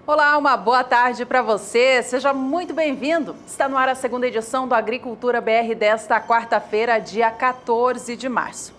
Olá, uma boa tarde para você. Seja muito bem-vindo. Está no ar a segunda edição do Agricultura BR desta quarta-feira, dia 14 de março.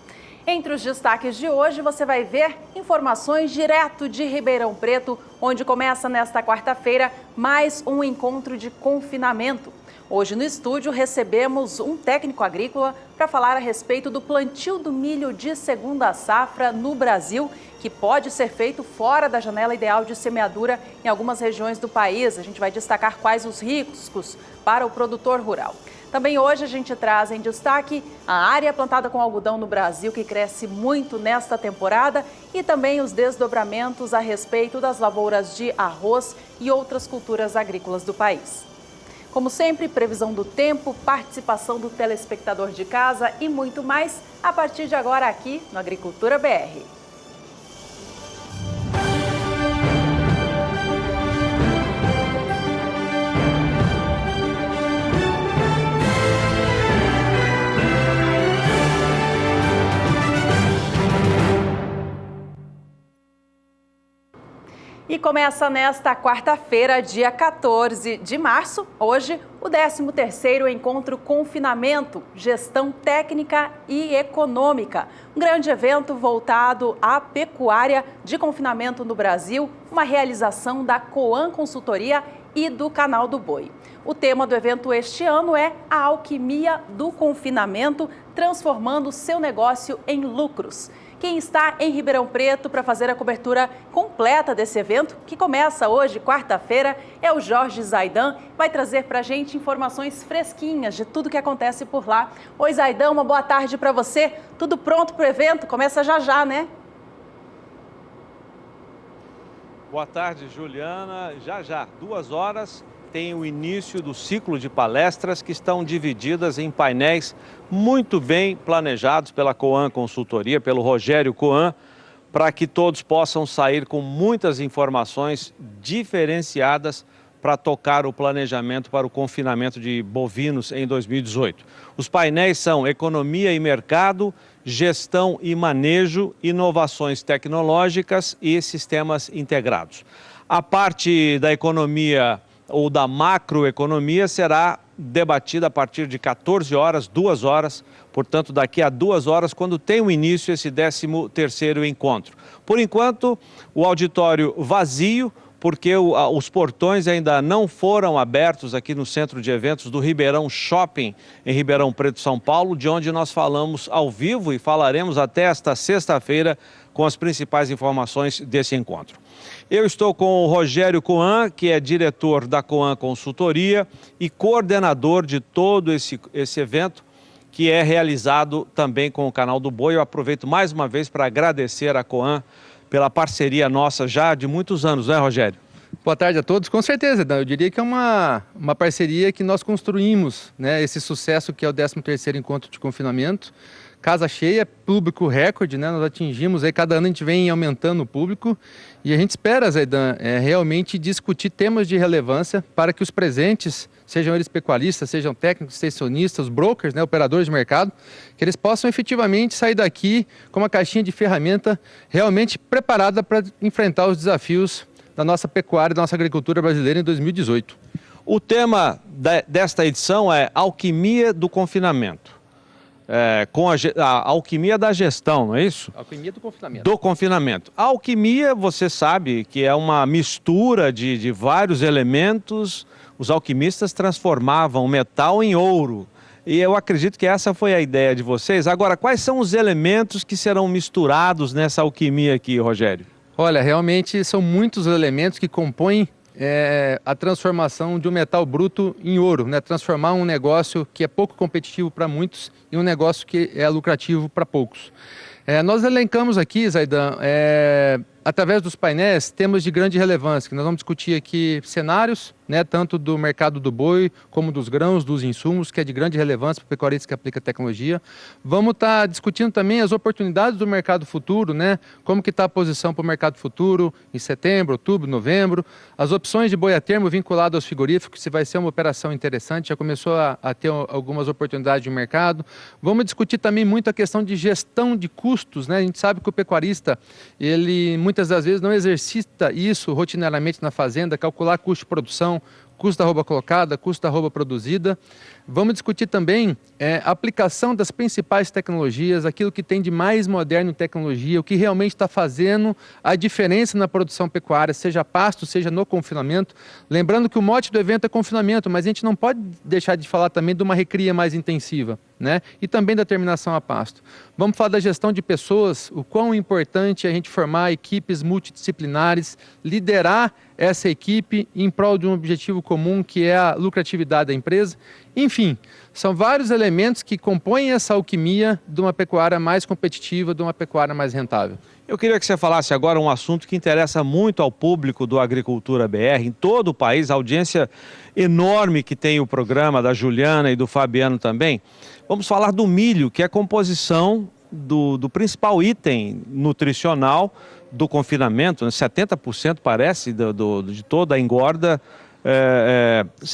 Entre os destaques de hoje, você vai ver informações direto de Ribeirão Preto, onde começa nesta quarta-feira mais um encontro de confinamento. Hoje no estúdio recebemos um técnico agrícola para falar a respeito do plantio do milho de segunda safra no Brasil, que pode ser feito fora da janela ideal de semeadura em algumas regiões do país. A gente vai destacar quais os riscos para o produtor rural. Também hoje a gente traz em destaque a área plantada com algodão no Brasil, que cresce muito nesta temporada, e também os desdobramentos a respeito das lavouras de arroz e outras culturas agrícolas do país. Como sempre, previsão do tempo, participação do telespectador de casa e muito mais a partir de agora aqui no Agricultura BR. E começa nesta quarta-feira, dia 14 de março, hoje, o 13º Encontro Confinamento, Gestão Técnica e Econômica. Um grande evento voltado à pecuária de confinamento no Brasil, uma realização da Coan Consultoria e do Canal do Boi. O tema do evento este ano é a alquimia do confinamento, transformando seu negócio em lucros. Quem está em Ribeirão Preto para fazer a cobertura completa desse evento, que começa hoje, quarta-feira, é o Jorge Zaidan. Vai trazer para a gente informações fresquinhas de tudo que acontece por lá. Oi, Zaidan, uma boa tarde para você. Tudo pronto para o evento? Começa já, né? Boa tarde, Juliana. Já, 2 horas, tem o início do ciclo de palestras que estão divididas em painéis muito bem planejados pela Coan Consultoria, pelo Rogério Coan, para que todos possam sair com muitas informações diferenciadas para tocar o planejamento para o confinamento de bovinos em 2018. Os painéis são Economia e Mercado, Gestão e Manejo, Inovações Tecnológicas e Sistemas Integrados. A parte da economia ou da macroeconomia será debatida a partir de 14 horas, 2 horas, portanto daqui a 2 horas, quando tem o início esse 13º encontro. Por enquanto, o auditório vazio, porque os portões ainda não foram abertos aqui no centro de eventos do Ribeirão Shopping, em Ribeirão Preto, São Paulo, de onde nós falamos ao vivo e falaremos até esta sexta-feira com as principais informações desse encontro. Eu estou com o Rogério Coan, que é diretor da Coan Consultoria e coordenador de todo esse evento, que é realizado também com o Canal do Boi. Eu aproveito mais uma vez para agradecer a Coan pela parceria nossa já de muitos anos, né, Rogério? Boa tarde a todos. Com certeza, eu diria que é uma parceria que nós construímos, né, esse sucesso que é o 13º Encontro de Confinamento. Casa cheia, público recorde, né? Nós atingimos, aí cada ano a gente vem aumentando o público e a gente espera, Zaidan, realmente discutir temas de relevância para que os presentes, sejam eles pecuaristas, sejam técnicos, extensionistas, brokers, né, operadores de mercado, que eles possam efetivamente sair daqui com uma caixinha de ferramenta realmente preparada para enfrentar os desafios da nossa pecuária, da nossa agricultura brasileira em 2018. O tema desta edição é Alquimia do Confinamento. Com a alquimia da gestão, não é isso? Alquimia do confinamento. Do confinamento. A alquimia, você sabe que é uma mistura de vários elementos. Os alquimistas transformavam o metal em ouro. E eu acredito que essa foi a ideia de vocês. Agora, quais são os elementos que serão misturados nessa alquimia aqui, Rogério? Olha, realmente são muitos elementos que compõem a transformação de um metal bruto em ouro, né? Transformar um negócio que é pouco competitivo para muitos em um negócio que é lucrativo para poucos. Nós elencamos aqui, Zaidan, através dos painéis, temas de grande relevância, que nós vamos discutir aqui cenários, né, tanto do mercado do boi, como dos grãos, dos insumos, que é de grande relevância para o pecuarista que aplica tecnologia. Vamos estar discutindo também as oportunidades do mercado futuro, né, como que está a posição para o mercado futuro em setembro, outubro, novembro, as opções de boi a termo vinculado aos frigoríficos, se vai ser uma operação interessante, já começou a ter algumas oportunidades de mercado. Vamos discutir também muito a questão de gestão de custos custos, né? A gente sabe que o pecuarista, ele muitas das vezes não exercita isso rotineiramente na fazenda, calcular custo de produção, custo da arroba colocada, custo da arroba produzida. Vamos discutir também a aplicação das principais tecnologias, aquilo que tem de mais moderno em tecnologia, o que realmente está fazendo a diferença na produção pecuária, seja pasto, seja no confinamento. Lembrando que o mote do evento é confinamento, mas a gente não pode deixar de falar também de uma recria mais intensiva, né? E também da terminação a pasto. Vamos falar da gestão de pessoas, o quão importante é a gente formar equipes multidisciplinares, liderar essa equipe em prol de um objetivo comum, que é a lucratividade da empresa. Enfim, são vários elementos que compõem essa alquimia de uma pecuária mais competitiva, de uma pecuária mais rentável. Eu queria que você falasse agora um assunto que interessa muito ao público do Agricultura BR, em todo o país, a audiência enorme que tem o programa da Juliana e do Fabiano também. Vamos falar do milho, que é a composição do principal item nutricional do confinamento, né? 70% parece de toda a engorda.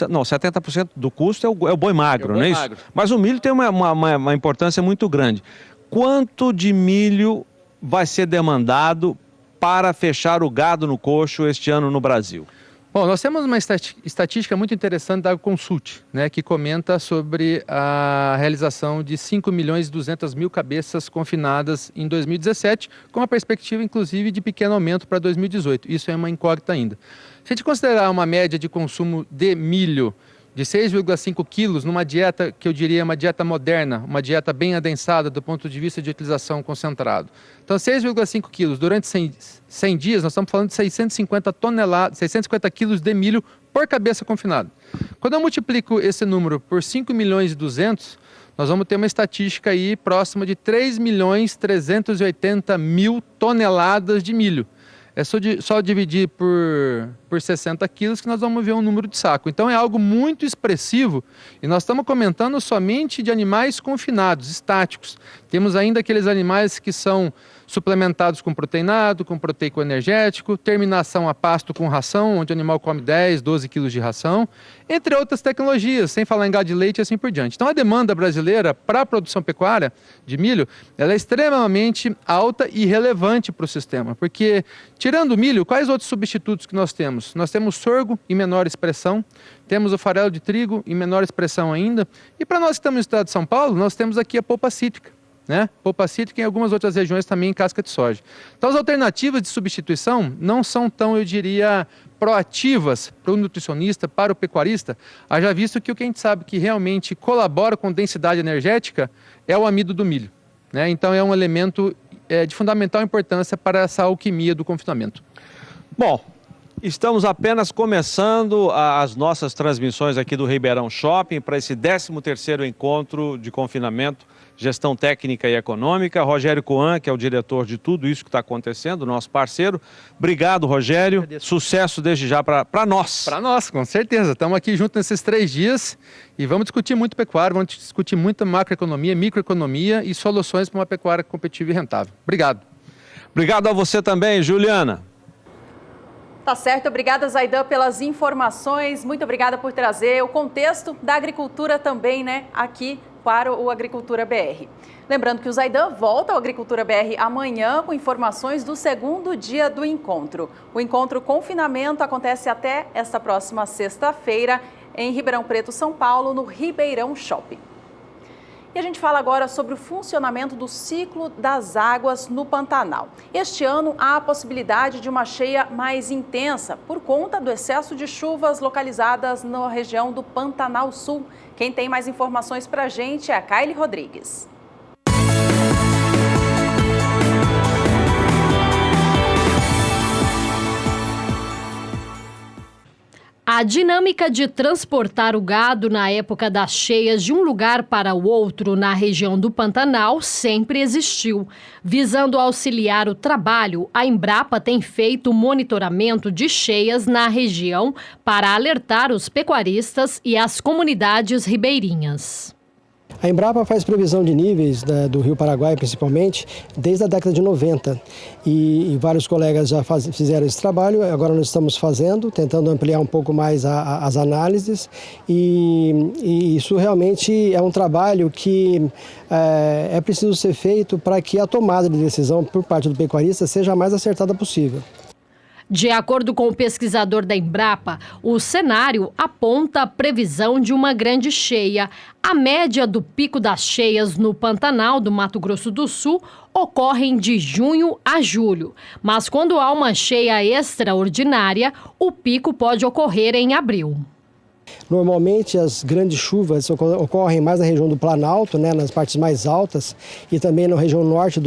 Não, 70% do custo é o boi magro, não é isso? Mas o milho tem uma importância muito grande. Quanto de milho vai ser demandado para fechar o gado no coxo este ano no Brasil? Bom, nós temos uma estatística muito interessante da AgroConsult, né, que comenta sobre a realização de 5.200.000 cabeças confinadas em 2017, com a perspectiva, inclusive, de pequeno aumento para 2018. Isso é uma incógnita ainda. Se a gente considerar uma média de consumo de milho de 6,5 quilos numa dieta que eu diria uma dieta moderna, uma dieta bem adensada do ponto de vista de utilização concentrado. Então, 6,5 quilos durante 100 dias, nós estamos falando de 650 quilos de milho por cabeça confinada. Quando eu multiplico esse número por 5.200.000, nós vamos ter uma estatística aí próxima de 3.380.000 toneladas de milho. É só dividir por 60 quilos que nós vamos ver um número de saco. Então é algo muito expressivo e nós estamos comentando somente de animais confinados, estáticos. Temos ainda aqueles animais que são suplementados com proteinado, com proteico energético, terminação a pasto com ração, onde o animal come 10, 12 quilos de ração, entre outras tecnologias, sem falar em gado de leite e assim por diante. Então a demanda brasileira para a produção pecuária de milho, ela é extremamente alta e relevante para o sistema, porque tirando o milho, quais outros substitutos que nós temos? Nós temos sorgo em menor expressão, temos o farelo de trigo em menor expressão ainda, e para nós que estamos no estado de São Paulo, nós temos aqui a polpa cítrica, né? Polpa cítrica em algumas outras regiões também em casca de soja. Então as alternativas de substituição não são tão, eu diria, proativas para o nutricionista, para o pecuarista, haja visto que o que a gente sabe que realmente colabora com densidade energética é o amido do milho, né? Então é um elemento de fundamental importância para essa alquimia do confinamento. Bom, estamos apenas começando as nossas transmissões aqui do Ribeirão Shopping para esse 13º encontro de confinamento, gestão técnica e econômica. Rogério Coan, que é o diretor de tudo isso que está acontecendo, nosso parceiro. Obrigado, Rogério. Agradeço. Sucesso desde já para nós. Para nós, com certeza. Estamos aqui juntos nesses 3 dias e vamos discutir muito pecuária, vamos discutir muita macroeconomia, microeconomia e soluções para uma pecuária competitiva e rentável. Obrigado. Obrigado a você também, Juliana. Tá certo, obrigada Zaidan pelas informações, muito obrigada por trazer o contexto da agricultura também, né, aqui para o Agricultura BR. Lembrando que o Zaidan volta ao Agricultura BR amanhã com informações do 2º dia do encontro. O encontro Confinamento acontece até esta próxima sexta-feira em Ribeirão Preto, São Paulo, no Ribeirão Shopping. E a gente fala agora sobre o funcionamento do ciclo das águas no Pantanal. Este ano há a possibilidade de uma cheia mais intensa por conta do excesso de chuvas localizadas na região do Pantanal Sul. Quem tem mais informações para a gente é a Kaile Rodrigues. A dinâmica de transportar o gado na época das cheias de um lugar para o outro na região do Pantanal sempre existiu. Visando auxiliar o trabalho, a Embrapa tem feito o monitoramento de cheias na região para alertar os pecuaristas e as comunidades ribeirinhas. A Embrapa faz previsão de níveis do Rio Paraguai, principalmente, desde a década de 90. E vários colegas já fizeram esse trabalho, agora nós estamos fazendo, tentando ampliar um pouco mais as análises. E isso realmente é um trabalho que é preciso ser feito para que a tomada de decisão por parte do pecuarista seja a mais acertada possível. De acordo com o pesquisador da Embrapa, o cenário aponta a previsão de uma grande cheia. A média do pico das cheias no Pantanal do Mato Grosso do Sul ocorre de junho a julho. Mas quando há uma cheia extraordinária, o pico pode ocorrer em abril. Normalmente as grandes chuvas ocorrem mais na região do Planalto, né, nas partes mais altas, e também na região norte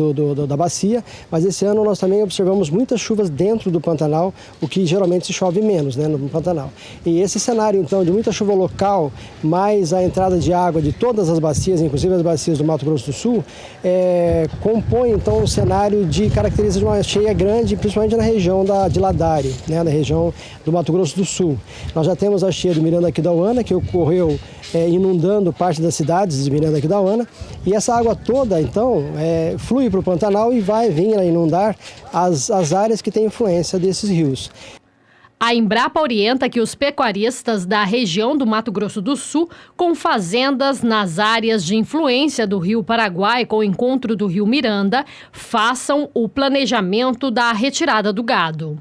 da bacia, mas esse ano nós também observamos muitas chuvas dentro do Pantanal, o que geralmente se chove menos, né, no Pantanal. E esse cenário então de muita chuva local, mais a entrada de água de todas as bacias, inclusive as bacias do Mato Grosso do Sul, compõe então um cenário de características de uma cheia grande, principalmente na região de Ladari, né, na região do Mato Grosso do Sul. Nós já temos a cheia do Miranda-Aquidauana, que ocorreu inundando parte das cidades de Miranda-Aquidauana, e essa água toda, então, flui para o Pantanal e vai vir a inundar as áreas que têm influência desses rios. A Embrapa orienta que os pecuaristas da região do Mato Grosso do Sul, com fazendas nas áreas de influência do Rio Paraguai com o encontro do Rio Miranda, façam o planejamento da retirada do gado.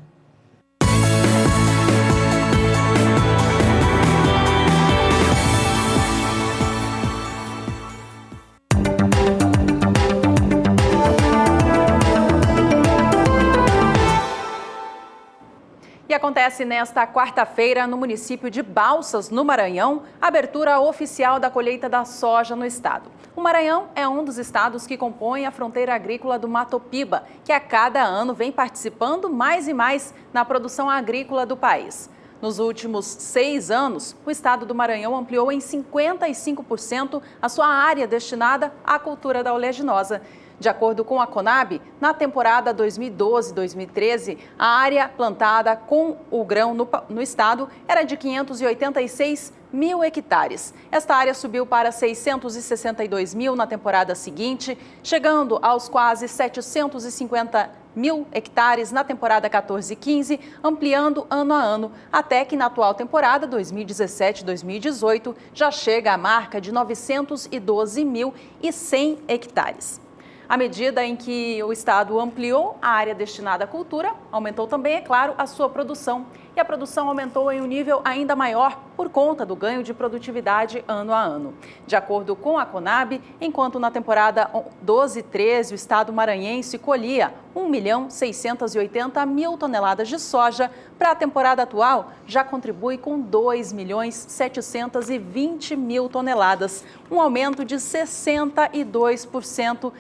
E acontece nesta quarta-feira, no município de Balsas, no Maranhão, a abertura oficial da colheita da soja no estado. O Maranhão é um dos estados que compõem a fronteira agrícola do Mato Piba, que a cada ano vem participando mais e mais na produção agrícola do país. Nos últimos 6 anos, o estado do Maranhão ampliou em 55% a sua área destinada à cultura da oleaginosa. De acordo com a Conab, na temporada 2012-2013, a área plantada com o grão no estado era de 586 mil hectares. Esta área subiu para 662 mil na temporada seguinte, chegando aos quase 750 mil hectares na temporada 14-15, ampliando ano a ano, até que na atual temporada 2017-2018 já chega à marca de 912.100 hectares. À medida em que o estado ampliou a área destinada à cultura, aumentou também, é claro, a sua produção. E a produção aumentou em um nível ainda maior por conta do ganho de produtividade ano a ano. De acordo com a Conab, enquanto na temporada 12-13 o estado maranhense colhia 1.680.000 toneladas de soja, para a temporada atual já contribui com 2.720.000 toneladas, um aumento de 62%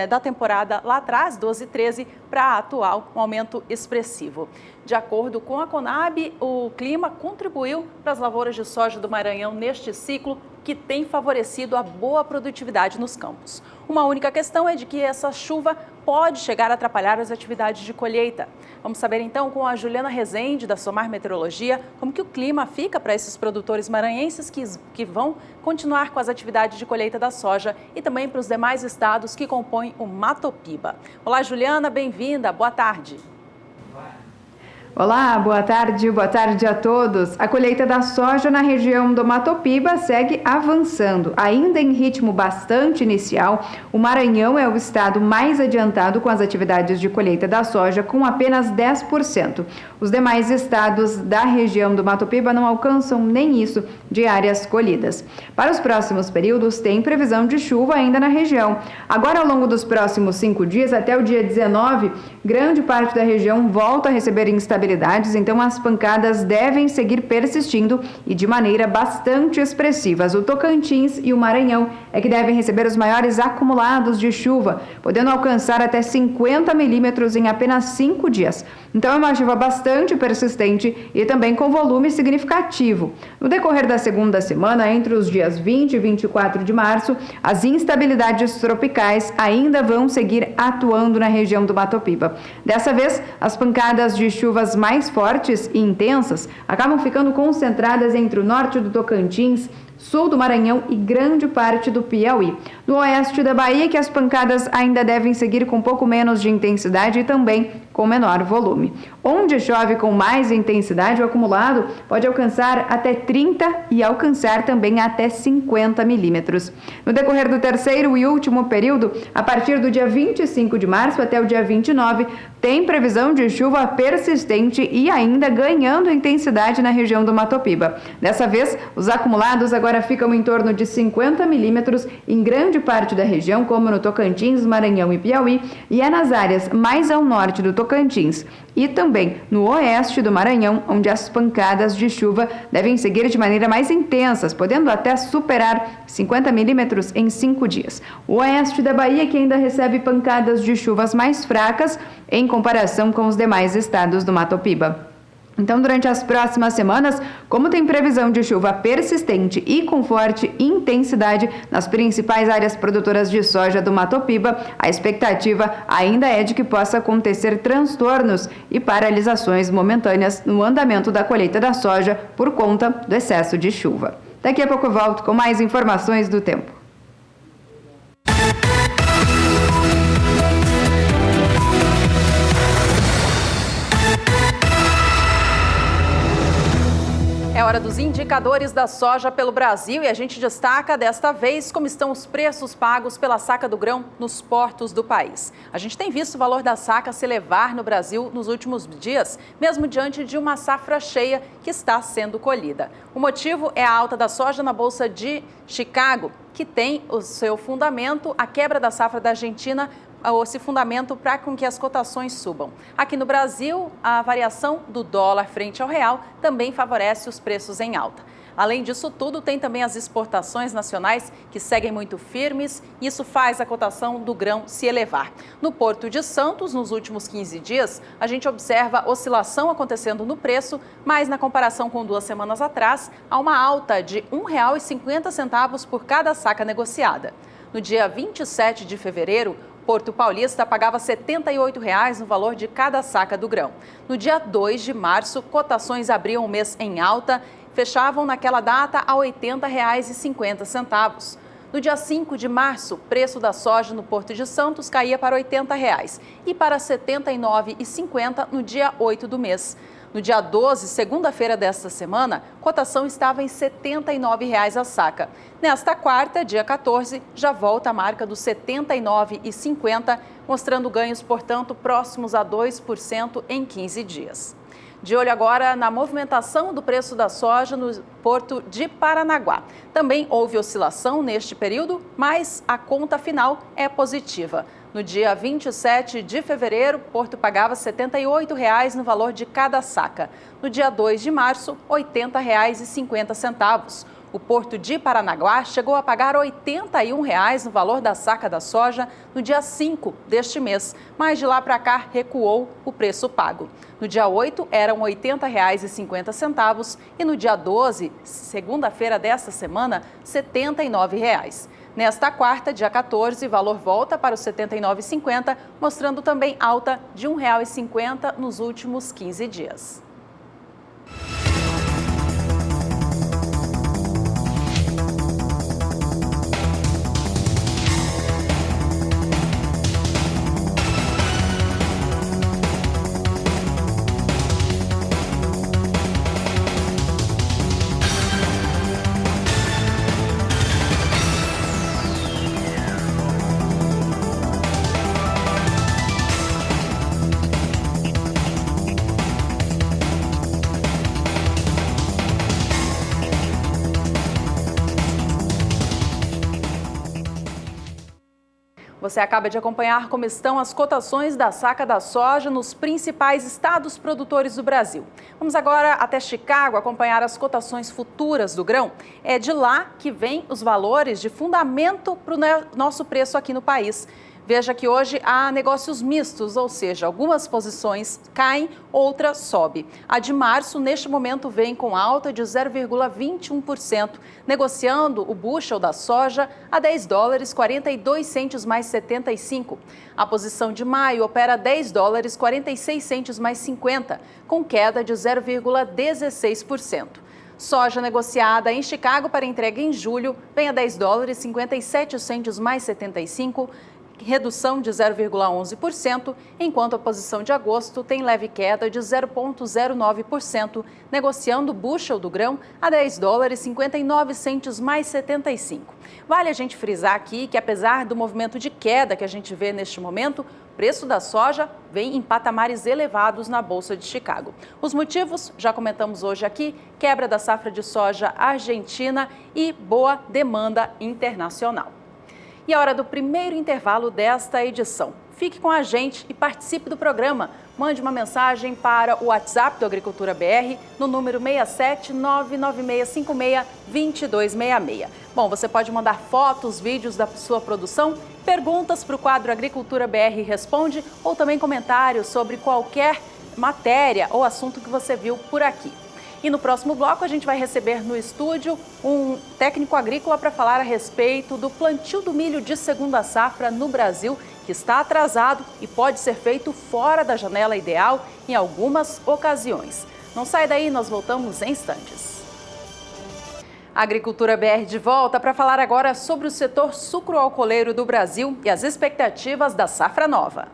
da temporada lá atrás, 12-13, para a atual, um aumento expressivo. De acordo com a Conab, o clima contribuiu para as lavouras de soja do Maranhão neste ciclo, que tem favorecido a boa produtividade nos campos. Uma única questão é de que essa chuva pode chegar a atrapalhar as atividades de colheita. Vamos saber então com a Juliana Rezende, da Somar Meteorologia, como que o clima fica para esses produtores maranhenses que vão continuar com as atividades de colheita da soja e também para os demais estados que compõem o Mato Piba. Olá, Juliana, bem-vinda, boa tarde. Olá, boa tarde a todos. A colheita da soja na região do Mato Piba segue avançando. Ainda em ritmo bastante inicial, o Maranhão é o estado mais adiantado com as atividades de colheita da soja, com apenas 10%. Os demais estados da região do Mato Piba não alcançam nem isso de áreas colhidas. Para os próximos períodos, tem previsão de chuva ainda na região. Agora, ao longo dos próximos 5 dias, até o dia 19, grande parte da região volta a receber instabilidades, então as pancadas devem seguir persistindo e de maneira bastante expressivas. O Tocantins e o Maranhão é que devem receber os maiores acumulados de chuva, podendo alcançar até 50 milímetros em apenas 5 dias. Então é uma chuva bastante persistente e também com volume significativo. No decorrer da segunda semana, entre os dias 20 e 24 de março, as instabilidades tropicais ainda vão seguir atuando na região do Mato Piba. Dessa vez, as pancadas de chuvas mais fortes e intensas acabam ficando concentradas entre o norte do Tocantins, sul do Maranhão e grande parte do Piauí. No oeste da Bahia, que as pancadas ainda devem seguir com pouco menos de intensidade e também com menor volume. Onde chove com mais intensidade, o acumulado pode alcançar até 30 e alcançar também até 50 milímetros. No decorrer do terceiro e último período, a partir do dia 25 de março até o dia 29, tem previsão de chuva persistente e ainda ganhando intensidade na região do Mato Piba. Dessa vez, os acumulados agora ficam em torno de 50 milímetros em grande parte da região, como no Tocantins, Maranhão e Piauí, e é nas áreas mais ao norte do Tocantins e também no oeste do Maranhão, onde as pancadas de chuva devem seguir de maneira mais intensas, podendo até superar 50 milímetros em 5 dias. O oeste da Bahia, que ainda recebe pancadas de chuvas mais fracas em comparação com os demais estados do Mato Piba. Então, durante as próximas semanas, como tem previsão de chuva persistente e com forte intensidade nas principais áreas produtoras de soja do Mato Piba, a expectativa ainda é de que possa acontecer transtornos e paralisações momentâneas no andamento da colheita da soja por conta do excesso de chuva. Daqui a pouco eu volto com mais informações do tempo. É hora dos indicadores da soja pelo Brasil e a gente destaca desta vez como estão os preços pagos pela saca do grão nos portos do país. A gente tem visto o valor da saca se elevar no Brasil nos últimos dias, mesmo diante de uma safra cheia que está sendo colhida. O motivo é a alta da soja na Bolsa de Chicago, que tem o seu fundamento a quebra da safra da Argentina, esse fundamento para com que as cotações subam. Aqui no Brasil, a variação do dólar frente ao real também favorece os preços em alta. Além disso tudo, tem também as exportações nacionais que seguem muito firmes e isso faz a cotação do grão se elevar. No Porto de Santos, nos últimos 15 dias, a gente observa oscilação acontecendo no preço, mas na comparação com 2 semanas atrás, há uma alta de R$ 1,50 por cada saca negociada. No dia 27 de fevereiro, Porto Paulista pagava R$ 78,00 no valor de cada saca do grão. No dia 2 de março, cotações abriam o mês em alta, fechavam naquela data a R$ 80,50. No dia 5 de março, o preço da soja no Porto de Santos caía para R$ 80,00 e para R$ 79,50 no dia 8 do mês. No dia 12, segunda-feira desta semana, cotação estava em R$ 79,00 a saca. Nesta quarta, dia 14, já volta a marca dos R$ 79,50, mostrando ganhos, portanto, próximos a 2% em 15 dias. De olho agora na movimentação do preço da soja no Porto de Paranaguá. Também houve oscilação neste período, mas a conta final é positiva. No dia 27 de fevereiro, Porto pagava R$ 78,00 no valor de cada saca. No dia 2 de março, R$ 80,50. O Porto de Paranaguá chegou a pagar R$ 81,00 no valor da saca da soja no dia 5 deste mês, mas de lá para cá recuou o preço pago. No dia 8 eram R$ 80,50 e no dia 12, segunda-feira desta semana, R$ 79,00. Nesta quarta, dia 14, o valor volta para os R$ 79,50, mostrando também alta de R$ 1,50 nos últimos 15 dias. Você acaba de acompanhar como estão as cotações da saca da soja nos principais estados produtores do Brasil. Vamos agora até Chicago acompanhar as cotações futuras do grão. É de lá que vêm os valores de fundamento para o nosso preço aqui no país. Veja que hoje há negócios mistos, ou seja, algumas posições caem, outra sobe. A de março, neste momento, vem com alta de 0,21%, negociando o bushel da soja a $10,42 mais 75. A posição de maio opera $10,46 mais 50, com queda de 0,16%. Soja negociada em Chicago para entrega em julho vem a $10,57 mais 75, redução de 0,11%, enquanto a posição de agosto tem leve queda de 0,09%, negociando o bushel do grão a $10,59 mais 75. Vale a gente frisar aqui que, apesar do movimento de queda que a gente vê neste momento, o preço da soja vem em patamares elevados na Bolsa de Chicago. Os motivos, já comentamos hoje aqui, quebra da safra de soja argentina e boa demanda internacional. E a hora do primeiro intervalo desta edição. Fique com a gente e participe do programa. Mande uma mensagem para o WhatsApp do Agricultura BR no número 67996562266. Bom, você pode mandar fotos, vídeos da sua produção, perguntas para o quadro Agricultura BR Responde ou também comentários sobre qualquer matéria ou assunto que você viu por aqui. E no próximo bloco a gente vai receber no estúdio um técnico agrícola para falar a respeito do plantio do milho de segunda safra no Brasil, que está atrasado e pode ser feito fora da janela ideal em algumas ocasiões. Não sai daí, nós voltamos em instantes. A Agricultura BR de volta para falar agora sobre o setor sucroalcooleiro do Brasil e as expectativas da safra nova.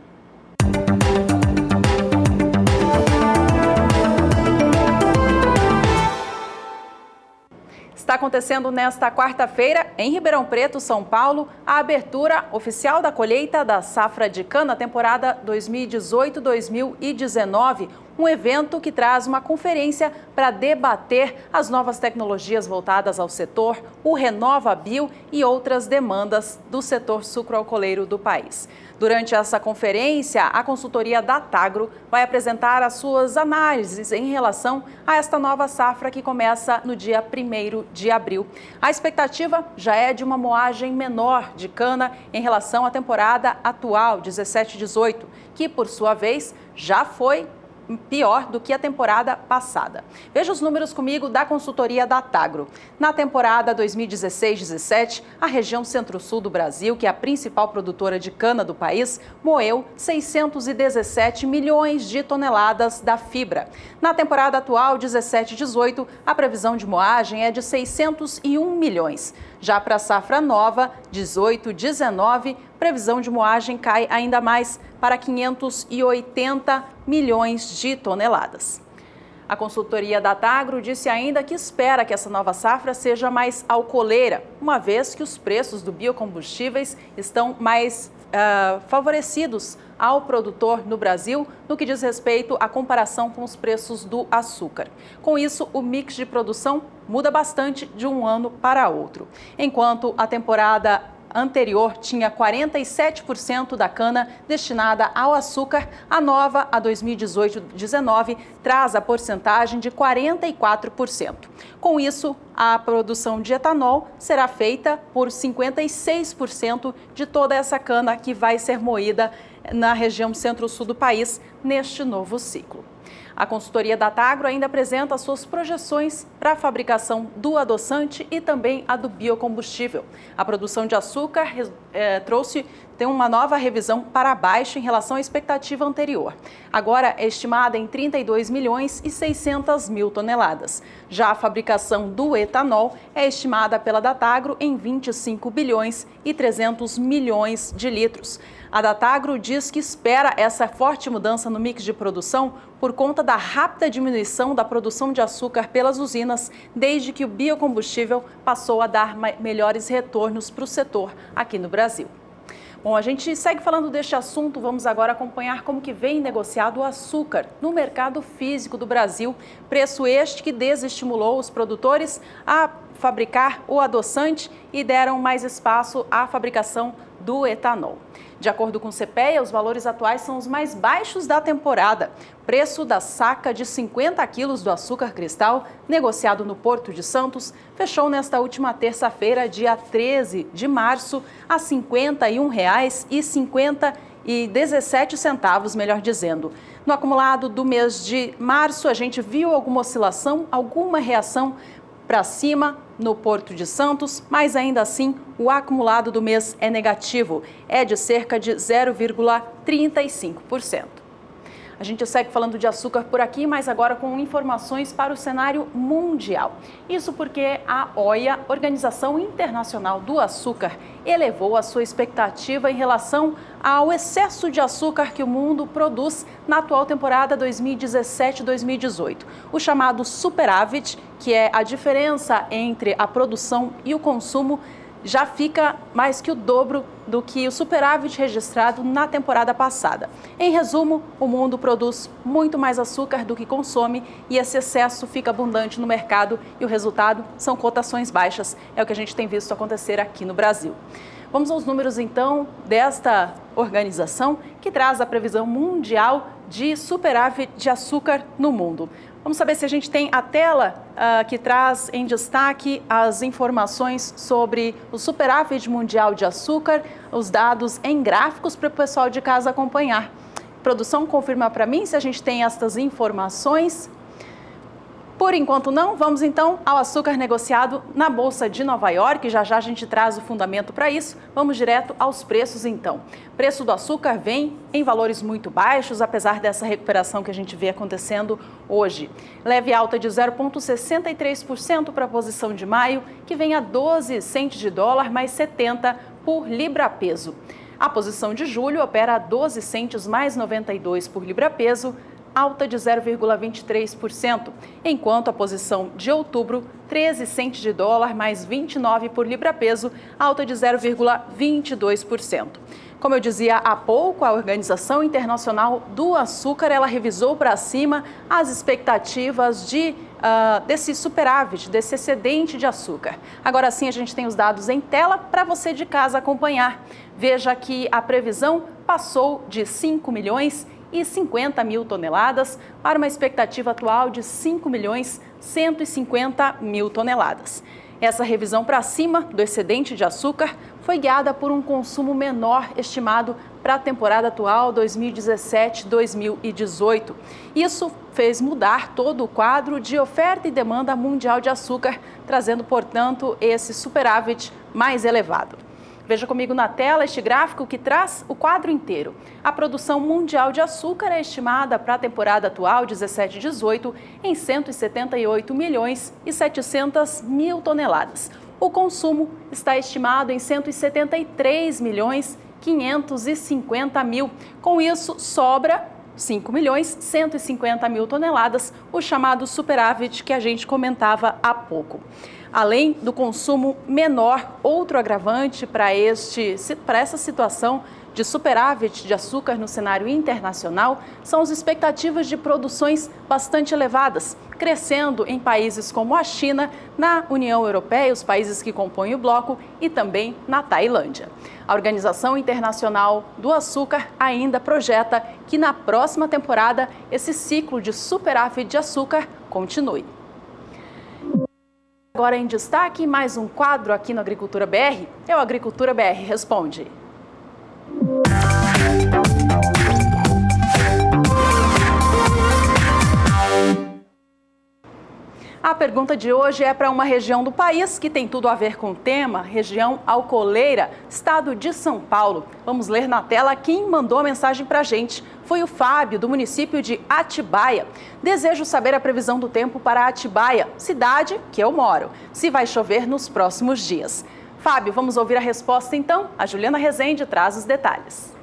Está acontecendo nesta quarta-feira, em Ribeirão Preto, São Paulo, a abertura oficial da colheita da safra de cana temporada 2018-2019, um evento que traz uma conferência para debater as novas tecnologias voltadas ao setor, o RenovaBio e outras demandas do setor sucroalcooleiro do país. Durante essa conferência, a consultoria Datagro vai apresentar as suas análises em relação a esta nova safra que começa no dia 1º de abril. A expectativa já é de uma moagem menor de cana em relação à temporada atual, 17-18, que, por sua vez, já foi pior do que a temporada passada. Veja os números comigo da consultoria Datagro. Na temporada 2016-17, a região centro-sul do Brasil, que é a principal produtora de cana do país, moeu 617 milhões de toneladas da fibra. Na temporada atual, 17-18, a previsão de moagem é de 601 milhões. Já para a safra nova, 18-19, previsão de moagem cai ainda mais para 580 milhões de toneladas. A consultoria Datagro disse ainda que espera que essa nova safra seja mais alcooleira, uma vez que os preços do biocombustíveis estão mais favorecidos ao produtor no Brasil no que diz respeito à comparação com os preços do açúcar. Com isso, o mix de produção muda bastante de um ano para outro. Enquanto a temporada anterior tinha 47% da cana destinada ao açúcar, a nova, a 2018-19, traz a porcentagem de 44%. Com isso, a produção de etanol será feita por 56% de toda essa cana que vai ser moída na região centro-sul do país neste novo ciclo. A consultoria Datagro ainda apresenta suas projeções para a fabricação do adoçante e também a do biocombustível. A produção de açúcar tem uma nova revisão para baixo em relação à expectativa anterior. Agora é estimada em 32 milhões e 600 mil toneladas. Já a fabricação do etanol é estimada pela Datagro em 25 bilhões e 300 milhões de litros. A Datagro diz que espera essa forte mudança no mix de produção por conta da rápida diminuição da produção de açúcar pelas usinas, desde que o biocombustível passou a dar melhores retornos para o setor aqui no Brasil. Bom, a gente segue falando deste assunto, vamos agora acompanhar como que vem negociado o açúcar no mercado físico do Brasil, preço este que desestimulou os produtores a fabricar o adoçante e deram mais espaço à fabricação do etanol. De acordo com o CPEA, os valores atuais são os mais baixos da temporada. Preço da saca de 50 quilos do açúcar cristal, negociado no Porto de Santos, fechou nesta última terça-feira, dia 13 de março, a R$ 51,17, melhor dizendo. No acumulado do mês de março, a gente viu alguma oscilação, alguma reação para cima no Porto de Santos, mas ainda assim o acumulado do mês é negativo, é de cerca de 0,35%. A gente segue falando de açúcar por aqui, mas agora com informações para o cenário mundial. Isso porque a OIA, Organização Internacional do Açúcar, elevou a sua expectativa em relação ao excesso de açúcar que o mundo produz na atual temporada 2017-2018. O chamado superávit, que é a diferença entre a produção e o consumo, já fica mais que o dobro do que o superávit registrado na temporada passada. Em resumo, o mundo produz muito mais açúcar do que consome e esse excesso fica abundante no mercado e o resultado são cotações baixas. É o que a gente tem visto acontecer aqui no Brasil. Vamos aos números, então, desta organização que traz a previsão mundial de superávit de açúcar no mundo. Vamos saber se a gente tem a tela que traz em destaque as informações sobre o superávit mundial de açúcar, os dados em gráficos para o pessoal de casa acompanhar. Produção, confirma para mim se a gente tem estas informações. Por enquanto não, vamos então ao açúcar negociado na Bolsa de Nova York. Já já a gente traz o fundamento para isso. Vamos direto aos preços então. O preço do açúcar vem em valores muito baixos, apesar dessa recuperação que a gente vê acontecendo hoje. Leve alta de 0,63% para a posição de maio, que vem a 12 centes de dólar mais 70 por libra-peso. A posição de julho opera a 12 centes mais 92 por libra-peso, alta de 0,23%, enquanto a posição de outubro, 13 centes de dólar mais 29 por libra-peso, alta de 0,22%. Como eu dizia há pouco, a Organização Internacional do Açúcar, ela revisou para cima as expectativas desse superávit, desse excedente de açúcar. Agora sim, a gente tem os dados em tela para você de casa acompanhar. Veja que a previsão passou de 5.050 mil toneladas para uma expectativa atual de 5.150.000 toneladas. Essa revisão para cima do excedente de açúcar foi guiada por um consumo menor estimado para a temporada atual 2017-2018. Isso fez mudar todo o quadro de oferta e demanda mundial de açúcar, trazendo, portanto, esse superávit mais elevado. Veja comigo na tela este gráfico que traz o quadro inteiro. A produção mundial de açúcar é estimada para a temporada atual 17-18 em 178.700.000 toneladas. O consumo está estimado em 173.550.000. Com isso, sobra 5.150.000 toneladas, o chamado superávit que a gente comentava há pouco. Além do consumo menor, outro agravante para essa situação de superávit de açúcar no cenário internacional são as expectativas de produções bastante elevadas, crescendo em países como a China, na União Europeia, os países que compõem o bloco, e também na Tailândia. A Organização Internacional do Açúcar ainda projeta que na próxima temporada esse ciclo de superávit de açúcar continue. Agora em destaque, mais um quadro aqui no Agricultura BR, é o Agricultura BR Responde. A pergunta de hoje é para uma região do país que tem tudo a ver com o tema, região Alcoleira, estado de São Paulo. Vamos ler na tela quem mandou a mensagem para a gente. Foi o Fábio, do município de Atibaia. Desejo saber a previsão do tempo para Atibaia, cidade que eu moro, se vai chover nos próximos dias. Fábio, vamos ouvir a resposta então? A Juliana Rezende traz os detalhes.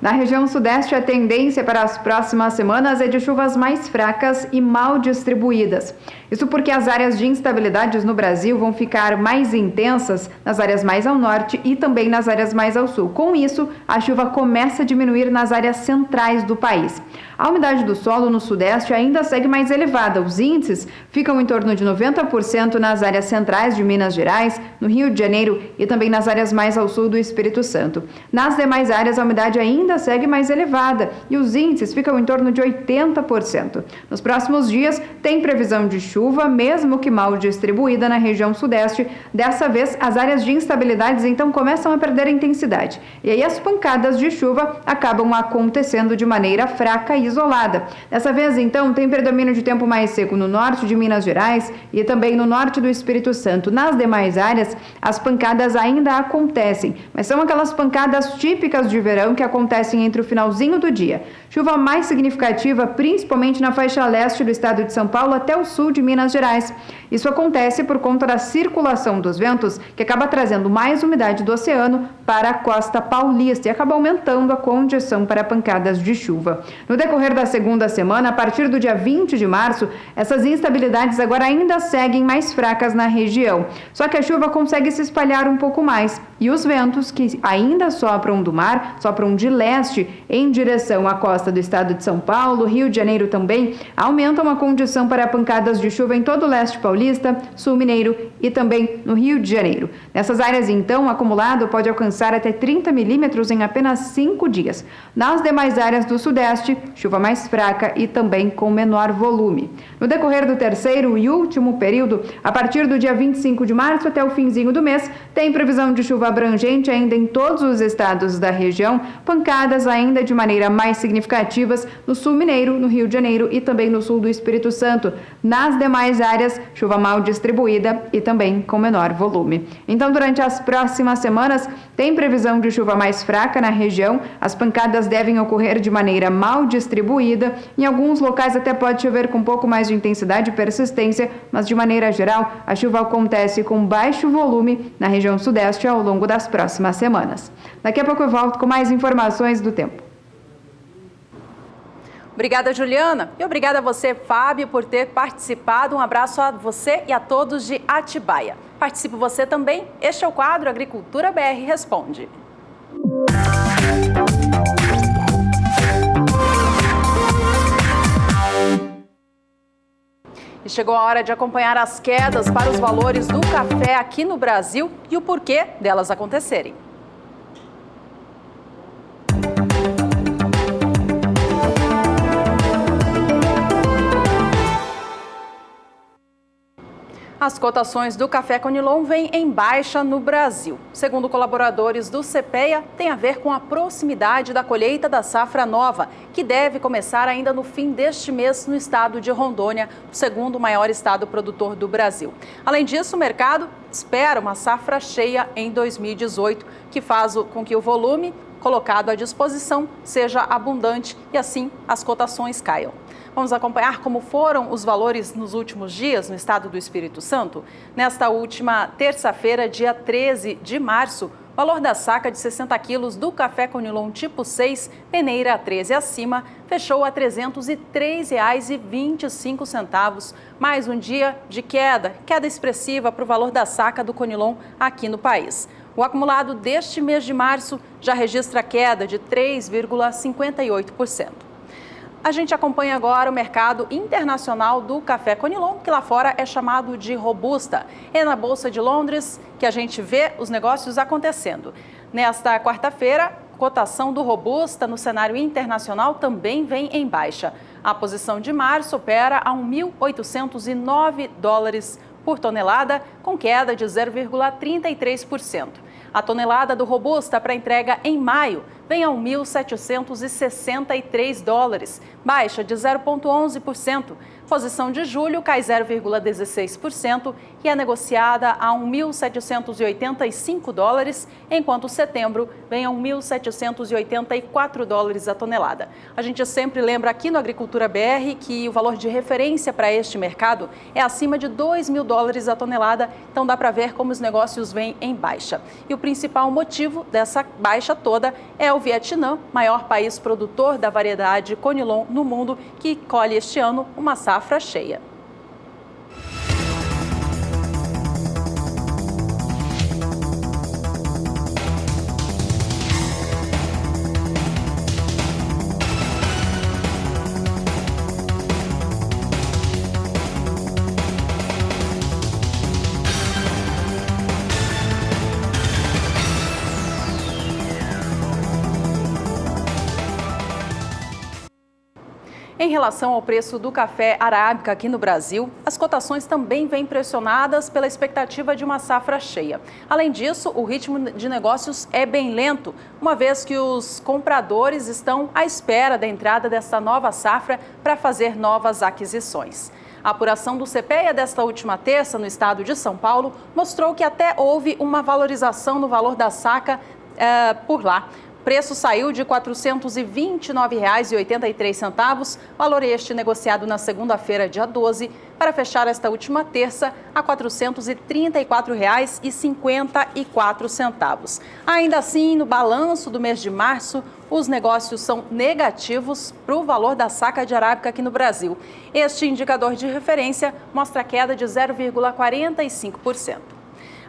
Na região sudeste, a tendência para as próximas semanas é de chuvas mais fracas e mal distribuídas. Isso porque as áreas de instabilidades no Brasil vão ficar mais intensas nas áreas mais ao norte e também nas áreas mais ao sul. Com isso, a chuva começa a diminuir nas áreas centrais do país. A umidade do solo no sudeste ainda segue mais elevada. Os índices ficam em torno de 90% nas áreas centrais de Minas Gerais, no Rio de Janeiro e também nas áreas mais ao sul do Espírito Santo. Nas demais áreas, a umidade ainda segue mais elevada e os índices ficam em torno de 80%. Nos próximos dias, tem previsão de chuva, mesmo que mal distribuída na região sudeste. Dessa vez, as áreas de instabilidades então começam a perder a intensidade. E aí as pancadas de chuva acabam acontecendo de maneira fraca e isolada. Dessa vez, então, tem predomínio de tempo mais seco no norte de Minas Gerais e também no norte do Espírito Santo. Nas demais áreas, as pancadas ainda acontecem, mas são aquelas pancadas típicas de verão que acontecem acontecem entre o finalzinho do dia. Chuva mais significativa, principalmente na faixa leste do estado de São Paulo até o sul de Minas Gerais. Isso acontece por conta da circulação dos ventos, que acaba trazendo mais umidade do oceano para a costa paulista e acaba aumentando a condição para pancadas de chuva. No decorrer da segunda semana, a partir do dia 20 de março, essas instabilidades agora ainda seguem mais fracas na região. Só que a chuva consegue se espalhar um pouco mais e os ventos que ainda sopram do mar, sopram de leste em direção à costa do estado de São Paulo, Rio de Janeiro também, aumentam a condição para pancadas de chuva em todo o leste paulista, sul mineiro e também no Rio de Janeiro. Nessas áreas, então, o acumulado pode alcançar até 30 milímetros em apenas 5 dias. Nas demais áreas do sudeste, chuva mais fraca e também com menor volume. No decorrer do terceiro e último período, a partir do dia 25 de março até o finzinho do mês, tem previsão de chuva abrangente ainda em todos os estados da região, pancadas ainda de maneira mais significativas no sul mineiro, no Rio de Janeiro e também no sul do Espírito Santo. Nas demais áreas, chuva mal distribuída e também com menor volume. Então, durante as próximas semanas, tem previsão de chuva mais fraca na região. As pancadas devem ocorrer de maneira mal distribuída. Em alguns locais até pode chover com um pouco mais de intensidade e persistência, mas de maneira geral, a chuva acontece com baixo volume na região sudeste ao longo das próximas semanas. Daqui a pouco eu volto com mais informações do tempo. Obrigada, Juliana. E obrigada a você, Fábio, por ter participado. Um abraço a você e a todos de Atibaia. Participe você também. Este é o quadro Agricultura BR Responde. E chegou a hora de acompanhar as quedas para os valores do café aqui no Brasil e o porquê delas acontecerem. As cotações do café Conilon vêm em baixa no Brasil. Segundo colaboradores do CPEA, tem a ver com a proximidade da colheita da safra nova, que deve começar ainda no fim deste mês no estado de Rondônia, o segundo maior estado produtor do Brasil. Além disso, o mercado espera uma safra cheia em 2018, que faz com que o volume colocado à disposição seja abundante e assim as cotações caiam. Vamos acompanhar como foram os valores nos últimos dias no estado do Espírito Santo. Nesta última terça-feira, dia 13 de março, o valor da saca de 60 quilos do café Conilon tipo 6, peneira 13 acima, fechou a R$ 303,25. Mais um dia de queda expressiva para o valor da saca do Conilon aqui no país. O acumulado deste mês de março já registra queda de 3,58%. A gente acompanha agora o mercado internacional do café Conilon, que lá fora é chamado de Robusta. É na Bolsa de Londres que a gente vê os negócios acontecendo. Nesta quarta-feira, cotação do Robusta no cenário internacional também vem em baixa. A posição de março opera a $1.809 por tonelada, com queda de 0,33%. A tonelada do Robusta para entrega em maio vem a $1.763, baixa de 0,11%. Posição de julho cai 0,16% e é negociada a $1.785, enquanto setembro vem a $1.784 a tonelada. A gente sempre lembra aqui no Agricultura BR que o valor de referência para este mercado é acima de $2.000 a tonelada, então dá para ver como os negócios vêm em baixa. E o principal motivo dessa baixa toda é o Vietnã, maior país produtor da variedade Conilon no mundo, que colhe este ano uma safra cheia. Em relação ao preço do café arábica aqui no Brasil, as cotações também vêm pressionadas pela expectativa de uma safra cheia. Além disso, o ritmo de negócios é bem lento, uma vez que os compradores estão à espera da entrada dessa nova safra para fazer novas aquisições. A apuração do CPEA desta última terça no estado de São Paulo mostrou que até houve uma valorização no valor da saca por lá. preço saiu de R$ 429,83, valor este negociado na segunda-feira, dia 12, para fechar esta última terça a R$ 434,54. Ainda assim, no balanço do mês de março, os negócios são negativos para o valor da saca de arábica aqui no Brasil. Este indicador de referência mostra queda de 0,45%.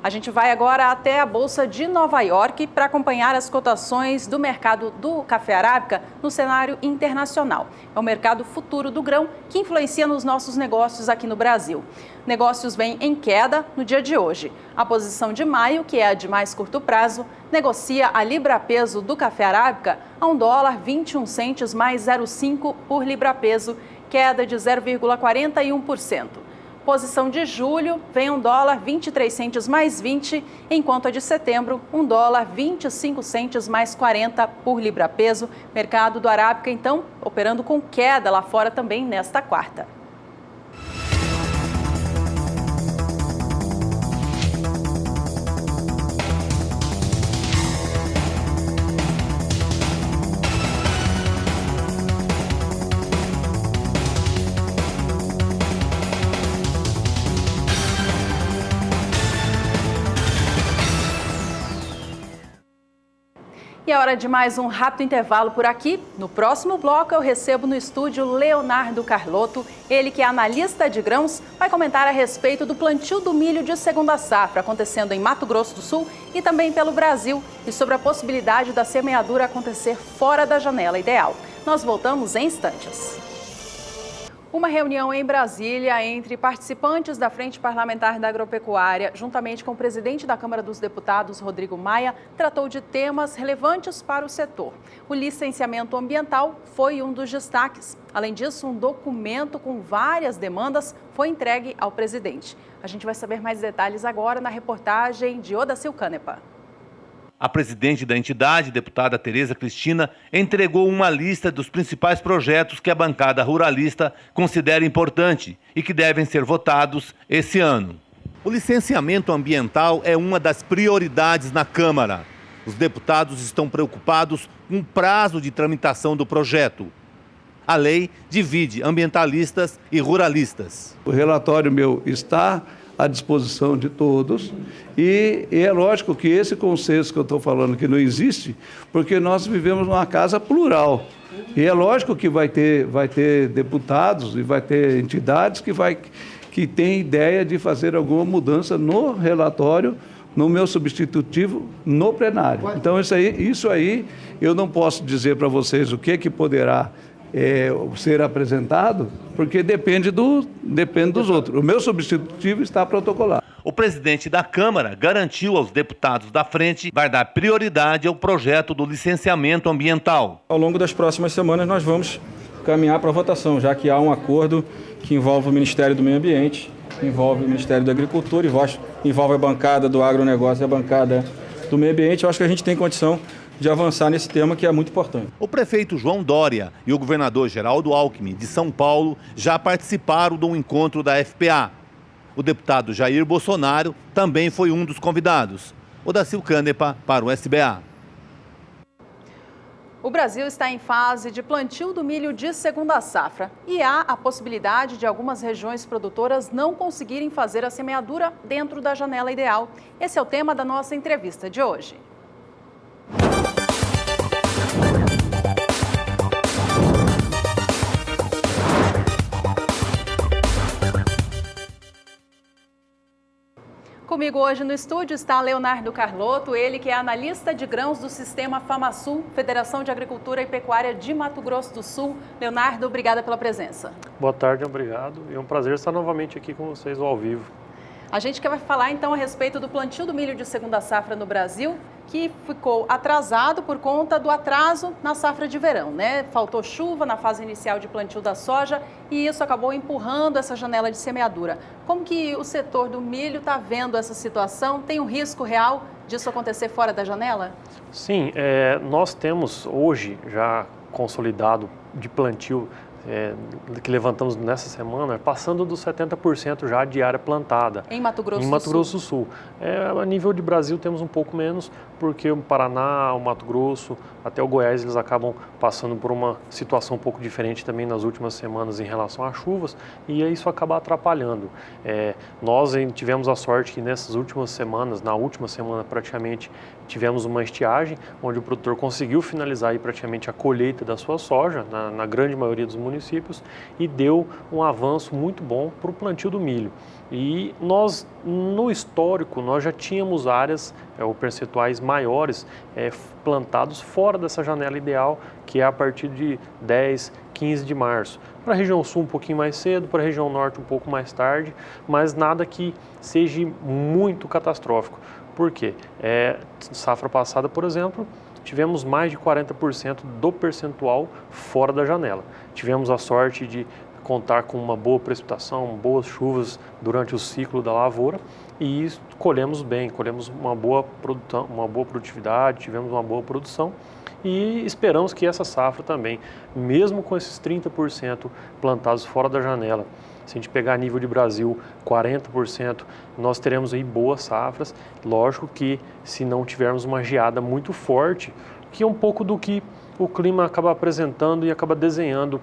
A gente vai agora até a Bolsa de Nova York para acompanhar as cotações do mercado do café arábica no cenário internacional. É o mercado futuro do grão que influencia nos nossos negócios aqui no Brasil. Negócios vêm em queda no dia de hoje. A posição de maio, que é a de mais curto prazo, negocia a libra-peso do café arábica a $1,21 mais 0,5 por libra-peso, queda de 0,41%. Posição de julho vem $1,23 mais 20, enquanto a de setembro, $1,25 mais 40 por libra-peso. Mercado do arábica, então, operando com queda lá fora também nesta quarta. E é hora de mais um rápido intervalo por aqui. No próximo bloco eu recebo no estúdio Leonardo Carlotto, ele que é analista de grãos, vai comentar a respeito do plantio do milho de segunda safra acontecendo em Mato Grosso do Sul e também pelo Brasil e sobre a possibilidade da semeadura acontecer fora da janela ideal. Nós voltamos em instantes. Uma reunião em Brasília entre participantes da Frente Parlamentar da Agropecuária, juntamente com o presidente da Câmara dos Deputados, Rodrigo Maia, tratou de temas relevantes para o setor. O licenciamento ambiental foi um dos destaques. Além disso, um documento com várias demandas foi entregue ao presidente. A gente vai saber mais detalhes agora na reportagem de Odacil Canepa. A presidente da entidade, deputada Tereza Cristina, entregou uma lista dos principais projetos que a bancada ruralista considera importante e que devem ser votados esse ano. O licenciamento ambiental é uma das prioridades na Câmara. Os deputados estão preocupados com o prazo de tramitação do projeto. A lei divide ambientalistas e ruralistas. O relatório meu está à disposição de todos e é lógico que esse consenso que eu estou falando que não existe, porque nós vivemos numa casa plural e é lógico que vai ter deputados e vai ter entidades que têm ideia de fazer alguma mudança no relatório, no meu substitutivo, no plenário. Então isso aí eu não posso dizer para vocês o que poderá ser apresentado, porque depende dos outros. O meu substitutivo está protocolado. O presidente da Câmara garantiu aos deputados da frente vai dar prioridade ao projeto do licenciamento ambiental. Ao longo das próximas semanas nós vamos caminhar para a votação, já que há um acordo que envolve o Ministério do Meio Ambiente, envolve o Ministério da Agricultura, envolve a bancada do agronegócio e a bancada do meio ambiente. Eu acho que a gente tem condição de avançar nesse tema que é muito importante. O prefeito João Dória e o governador Geraldo Alckmin, de São Paulo, já participaram de um encontro da FPA. O deputado Jair Bolsonaro também foi um dos convidados. Odacil Canepa para o SBA. O Brasil está em fase de plantio do milho de segunda safra e há a possibilidade de algumas regiões produtoras não conseguirem fazer a semeadura dentro da janela ideal. Esse é o tema da nossa entrevista de hoje. Comigo hoje no estúdio está Leonardo Carlotto, ele que é analista de grãos do Sistema FamaSul, Federação de Agricultura e Pecuária de Mato Grosso do Sul. Leonardo, obrigada pela presença. Boa tarde, obrigado. É um prazer estar novamente aqui com vocês ao vivo. A gente vai falar então a respeito do plantio do milho de segunda safra no Brasil, que ficou atrasado por conta do atraso na safra de verão, né? Faltou chuva na fase inicial de plantio da soja e isso acabou empurrando essa janela de semeadura. Como que o setor do milho está vendo essa situação? Tem um risco real disso acontecer fora da janela? Sim, nós temos hoje já consolidado de plantio que levantamos nessa semana, passando dos 70% já de área plantada. Em Mato Grosso do Sul? Em Mato Grosso do Sul. A nível de Brasil temos um pouco menos, porque o Paraná, o Mato Grosso, até o Goiás, eles acabam passando por uma situação um pouco diferente também nas últimas semanas em relação às chuvas, e isso acaba atrapalhando. Nós tivemos a sorte que nessas últimas semanas, na última semana praticamente, tivemos uma estiagem, onde o produtor conseguiu finalizar aí praticamente a colheita da sua soja, na grande maioria dos municípios, e deu um avanço muito bom para o plantio do milho. E nós, no histórico, nós já tínhamos áreas, ou percentuais maiores, plantados fora dessa janela ideal, que é a partir de 10, 15 de março. Para a região sul um pouquinho mais cedo, para a região norte um pouco mais tarde, mas nada que seja muito catastrófico. Por quê? Safra passada, por exemplo, tivemos mais de 40% do percentual fora da janela. Tivemos a sorte de contar com uma boa precipitação, boas chuvas durante o ciclo da lavoura e colhemos bem, colhemos uma boa produtividade, tivemos uma boa produção e esperamos que essa safra também, mesmo com esses 30% plantados fora da janela, se a gente pegar a nível de Brasil, 40%, nós teremos aí boas safras. Lógico que se não tivermos uma geada muito forte, que é um pouco do que o clima acaba apresentando e acaba desenhando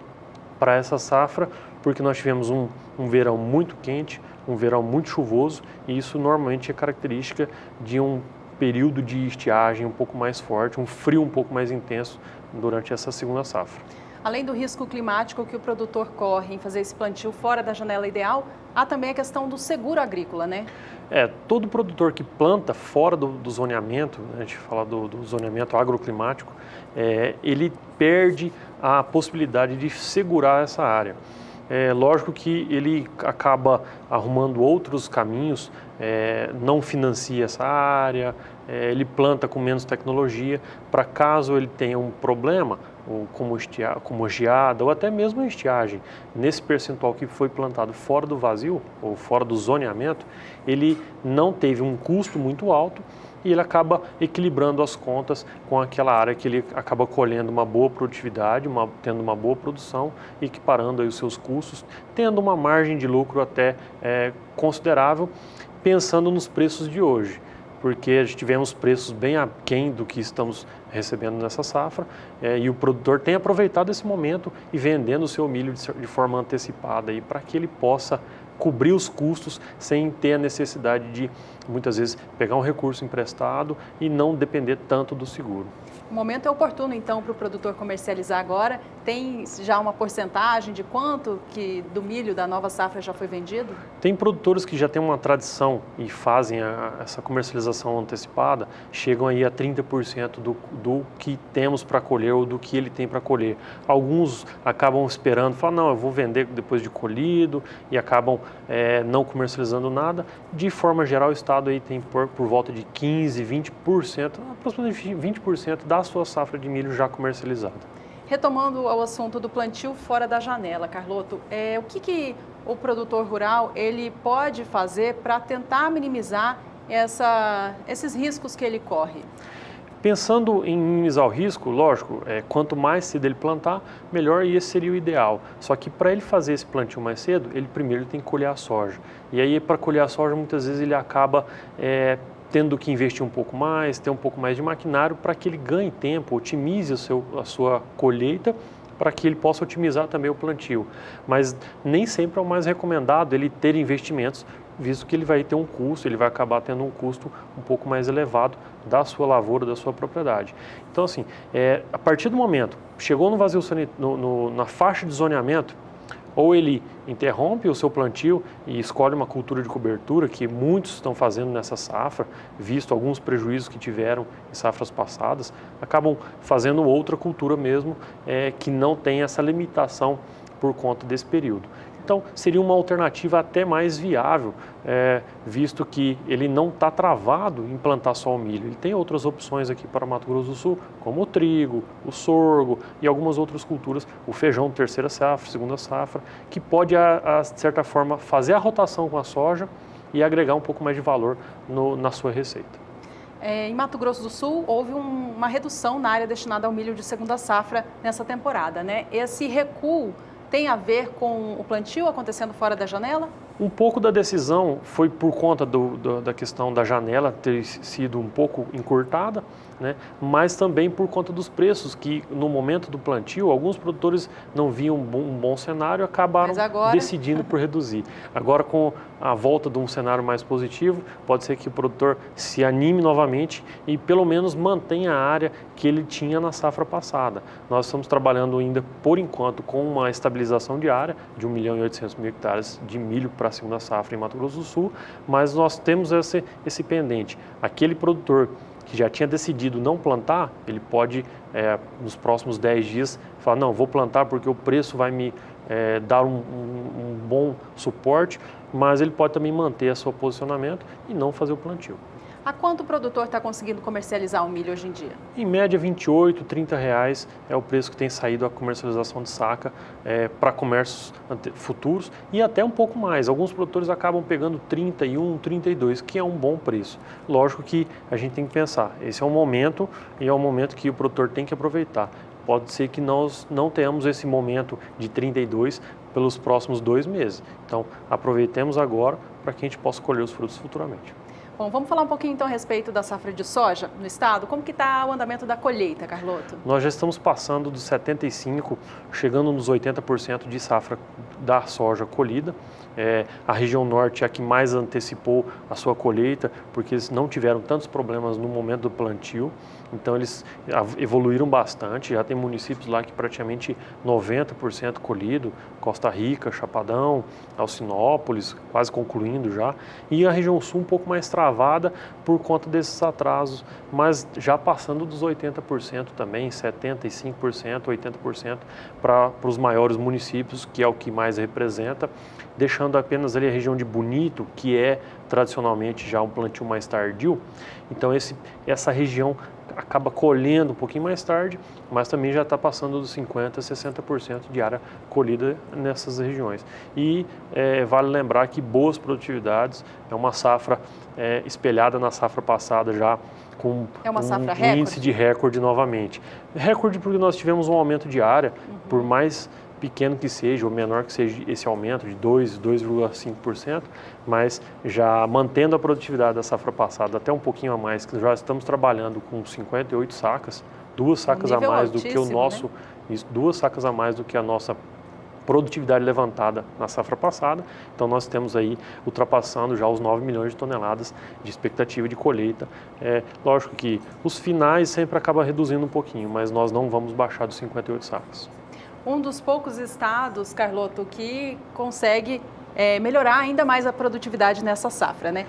para essa safra, porque nós tivemos um verão muito quente, um verão muito chuvoso, e isso normalmente é característica de um período de estiagem um pouco mais forte, um frio um pouco mais intenso durante essa segunda safra. Além do risco climático que o produtor corre em fazer esse plantio fora da janela ideal, há também a questão do seguro agrícola, né? Todo produtor que planta fora do zoneamento, a gente fala do zoneamento agroclimático, ele perde a possibilidade de segurar essa área. Lógico que ele acaba arrumando outros caminhos, não financia essa área, ele planta com menos tecnologia, para caso ele tenha um problema, ou como geada, ou até mesmo estiagem, nesse percentual que foi plantado fora do vazio, ou fora do zoneamento, ele não teve um custo muito alto e ele acaba equilibrando as contas com aquela área que ele acaba colhendo uma boa produtividade, tendo uma boa produção, equiparando aí os seus custos, tendo uma margem de lucro até considerável, pensando nos preços de hoje, porque tivemos preços bem aquém do que estamos recebendo nessa safra, e o produtor tem aproveitado esse momento e vendendo o seu milho de forma antecipada para que ele possa cobrir os custos sem ter a necessidade de, muitas vezes, pegar um recurso emprestado e não depender tanto do seguro. O momento é oportuno, então, para o produtor comercializar agora. Tem já uma porcentagem de quanto que do milho da nova safra já foi vendido? Tem produtores que já têm uma tradição e fazem essa comercialização antecipada, chegam aí a 30% do que temos para colher ou do que ele tem para colher. Alguns acabam esperando, falam, não, eu vou vender depois de colhido e acabam não comercializando nada. De forma geral, o Estado aí tem por volta de 15%, 20%, aproximadamente 20% da sua safra de milho já comercializada. Retomando ao assunto do plantio fora da janela, Carloto, o que o produtor rural ele pode fazer para tentar minimizar esses riscos que ele corre? Pensando em minimizar o risco, lógico, quanto mais cedo ele plantar, melhor, e esse seria o ideal. Só que para ele fazer esse plantio mais cedo, ele primeiro tem que colher a soja. E aí, para colher a soja, muitas vezes ele acaba tendo que investir um pouco mais, ter um pouco mais de maquinário para que ele ganhe tempo, otimize a sua colheita, para que ele possa otimizar também o plantio. Mas nem sempre é o mais recomendado ele ter investimentos, visto que ele vai ter um custo, ele vai acabar tendo um custo um pouco mais elevado da sua lavoura, da sua propriedade. Então, assim, a partir do momento, chegou no vazio na faixa de zoneamento, ou ele interrompe o seu plantio e escolhe uma cultura de cobertura, que muitos estão fazendo nessa safra, visto alguns prejuízos que tiveram em safras passadas, acabam fazendo outra cultura mesmo, que não tem essa limitação por conta desse período. Então, seria uma alternativa até mais viável, visto que ele não está travado em plantar só o milho. Ele tem outras opções aqui para Mato Grosso do Sul, como o trigo, o sorgo e algumas outras culturas, o feijão terceira safra, segunda safra, que pode, de certa forma, fazer a rotação com a soja e agregar um pouco mais de valor na sua receita. Em Mato Grosso do Sul, houve uma redução na área destinada ao milho de segunda safra nessa temporada, né? Esse recuo tem a ver com o plantio acontecendo fora da janela? Um pouco da decisão foi por conta da questão da janela ter sido um pouco encurtada, né? Mas também por conta dos preços, que no momento do plantio, alguns produtores não viam um bom cenário e acabaram decidindo por reduzir. Agora, com a volta de um cenário mais positivo, pode ser que o produtor se anime novamente e pelo menos mantenha a área que ele tinha na safra passada. Nós estamos trabalhando ainda, por enquanto, com uma estabilização de área de 1.800.000 hectares de milho para a segunda safra em Mato Grosso do Sul, mas nós temos esse pendente. Aquele produtor que já tinha decidido não plantar, ele pode, nos próximos 10 dias, falar, não, vou plantar porque o preço vai me dar um bom suporte, mas ele pode também manter seu posicionamento e não fazer o plantio. A quanto o produtor está conseguindo comercializar o milho hoje em dia? Em média, R$ 28, R$ 30 é o preço que tem saído a comercialização de saca para comércios futuros e até um pouco mais. Alguns produtores acabam pegando 31, 32, que é um bom preço. Lógico que a gente tem que pensar, esse é um momento e é um momento que o produtor tem que aproveitar. Pode ser que nós não tenhamos esse momento de 32 pelos próximos 2 meses. Então, aproveitemos agora para que a gente possa colher os frutos futuramente. Bom, vamos falar um pouquinho então a respeito da safra de soja no estado. Como que está o andamento da colheita, Carlotto? Nós já estamos passando dos 75%, chegando nos 80% de safra da soja colhida. A região norte é a que mais antecipou a sua colheita, porque eles não tiveram tantos problemas no momento do plantio. Então eles evoluíram bastante, já tem municípios lá que praticamente 90% colhido, Costa Rica, Chapadão, Alcinópolis, quase concluindo já. E a região sul um pouco mais travada por conta desses atrasos, mas já passando dos 80% também, 75%, 80% para os maiores municípios, que é o que mais representa, deixando apenas ali a região de Bonito, que é tradicionalmente já um plantio mais tardio. Então essa região acaba colhendo um pouquinho mais tarde, mas também já está passando dos 50%, 60% de área colhida nessas regiões. E vale lembrar que boas produtividades, é uma safra espelhada na safra passada já, com um índice de recorde novamente. Recorde porque nós tivemos um aumento de área, por mais pequeno que seja, ou menor que seja esse aumento de 2,5%, mas já mantendo a produtividade da safra passada até um pouquinho a mais, que já estamos trabalhando com 58 sacas, 2 sacas a mais do que o nosso, né? 2 sacas a mais do que a nossa produtividade levantada na safra passada. Então nós temos aí ultrapassando já os 9 milhões de toneladas de expectativa de colheita. Lógico que os finais sempre acabam reduzindo um pouquinho, mas nós não vamos baixar dos 58 sacas. Um dos poucos estados, Carlotto, que consegue melhorar ainda mais a produtividade nessa safra, né?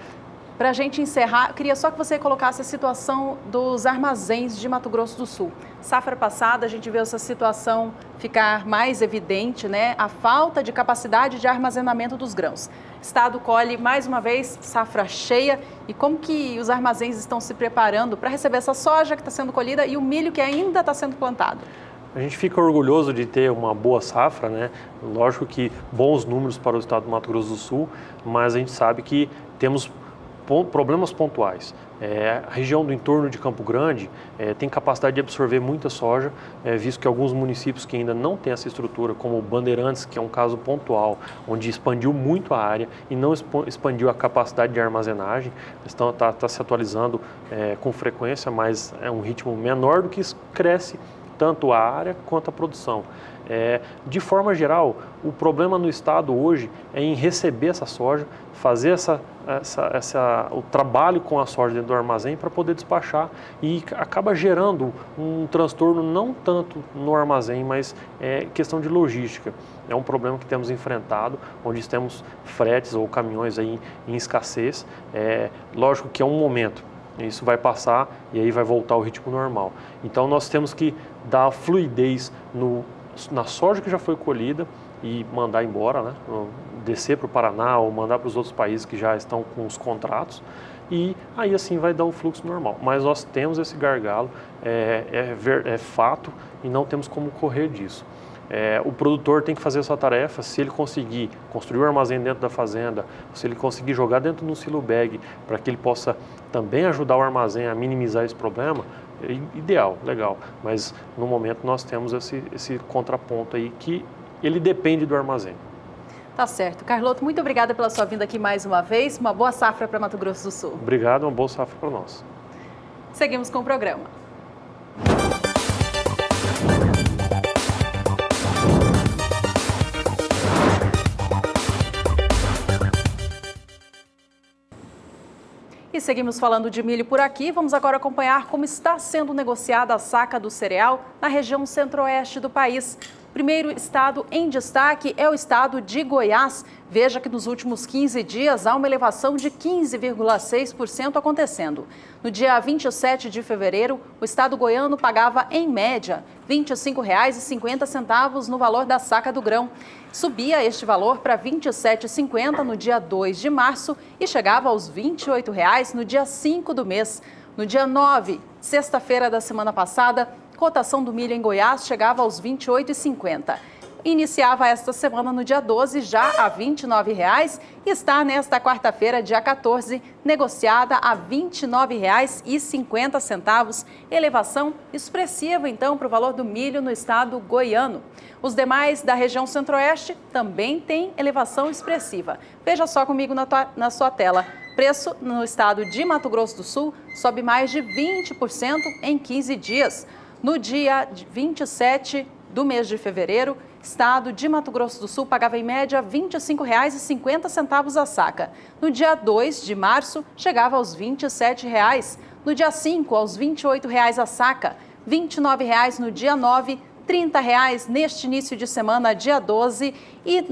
Para a gente encerrar, queria só que você colocasse a situação dos armazéns de Mato Grosso do Sul. Safra passada, a gente viu essa situação ficar mais evidente, né? A falta de capacidade de armazenamento dos grãos. O estado colhe, mais uma vez, safra cheia. E como que os armazéns estão se preparando para receber essa soja que está sendo colhida e o milho que ainda está sendo plantado? A gente fica orgulhoso de ter uma boa safra, né? Lógico que bons números para o estado do Mato Grosso do Sul, mas a gente sabe que temos problemas pontuais. A região do entorno de Campo Grande tem capacidade de absorver muita soja, visto que alguns municípios que ainda não têm essa estrutura, como Bandeirantes, que é um caso pontual, onde expandiu muito a área e não expandiu a capacidade de armazenagem, está se atualizando com frequência, mas é um ritmo menor do que cresce tanto a área quanto a produção. De forma geral, o problema no estado hoje é em receber essa soja, fazer o trabalho com a soja dentro do armazém para poder despachar, e acaba gerando um transtorno não tanto no armazém, mas questão de logística. É um problema que temos enfrentado, onde temos fretes ou caminhões aí em escassez. Lógico que é um momento. Isso vai passar e aí vai voltar ao ritmo normal. Então nós temos que dar fluidez na soja que já foi colhida e mandar embora, né? Descer para o Paraná ou mandar para os outros países que já estão com os contratos, e aí assim vai dar o fluxo normal. Mas nós temos esse gargalo, é fato, e não temos como correr disso. O produtor tem que fazer a sua tarefa. Se ele conseguir construir um armazém dentro da fazenda, se ele conseguir jogar dentro de um silo bag para que ele possa também ajudar o armazém a minimizar esse problema, ideal, legal. Mas no momento nós temos esse contraponto aí que ele depende do armazém. Tá certo. Carloto, muito obrigada pela sua vinda aqui mais uma vez. Uma boa safra para Mato Grosso do Sul. Obrigado, uma boa safra para nós. Seguimos com o programa. E seguimos falando de milho por aqui. Vamos agora acompanhar como está sendo negociada a saca do cereal na região centro-oeste do país. O primeiro estado em destaque é o estado de Goiás. Veja que nos últimos 15 dias há uma elevação de 15,6% acontecendo. No dia 27 de fevereiro, o estado goiano pagava, em média, R$ 25,50 no valor da saca do grão. Subia este valor para R$ 27,50 no dia 2 de março e chegava aos R$ 28,00 no dia 5 do mês. No dia 9, sexta-feira da semana passada, cotação do milho em Goiás chegava aos R$ 28,50. Iniciava esta semana no dia 12 já a R$ 29,00 e está nesta quarta-feira, dia 14, negociada a R$ 29,50. Elevação expressiva, então, para o valor do milho no estado goiano. Os demais da região centro-oeste também têm elevação expressiva. Veja só comigo na sua tela. Preço no estado de Mato Grosso do Sul sobe mais de 20% em 15 dias. No dia 27 do mês de fevereiro, estado de Mato Grosso do Sul pagava em média R$ 25,50 a saca. No dia 2 de março, chegava aos R$ 27,00. No dia 5, aos R$ 28,00 a saca. R$ 29,00 no dia 9, R$ 30,00 neste início de semana, dia 12. E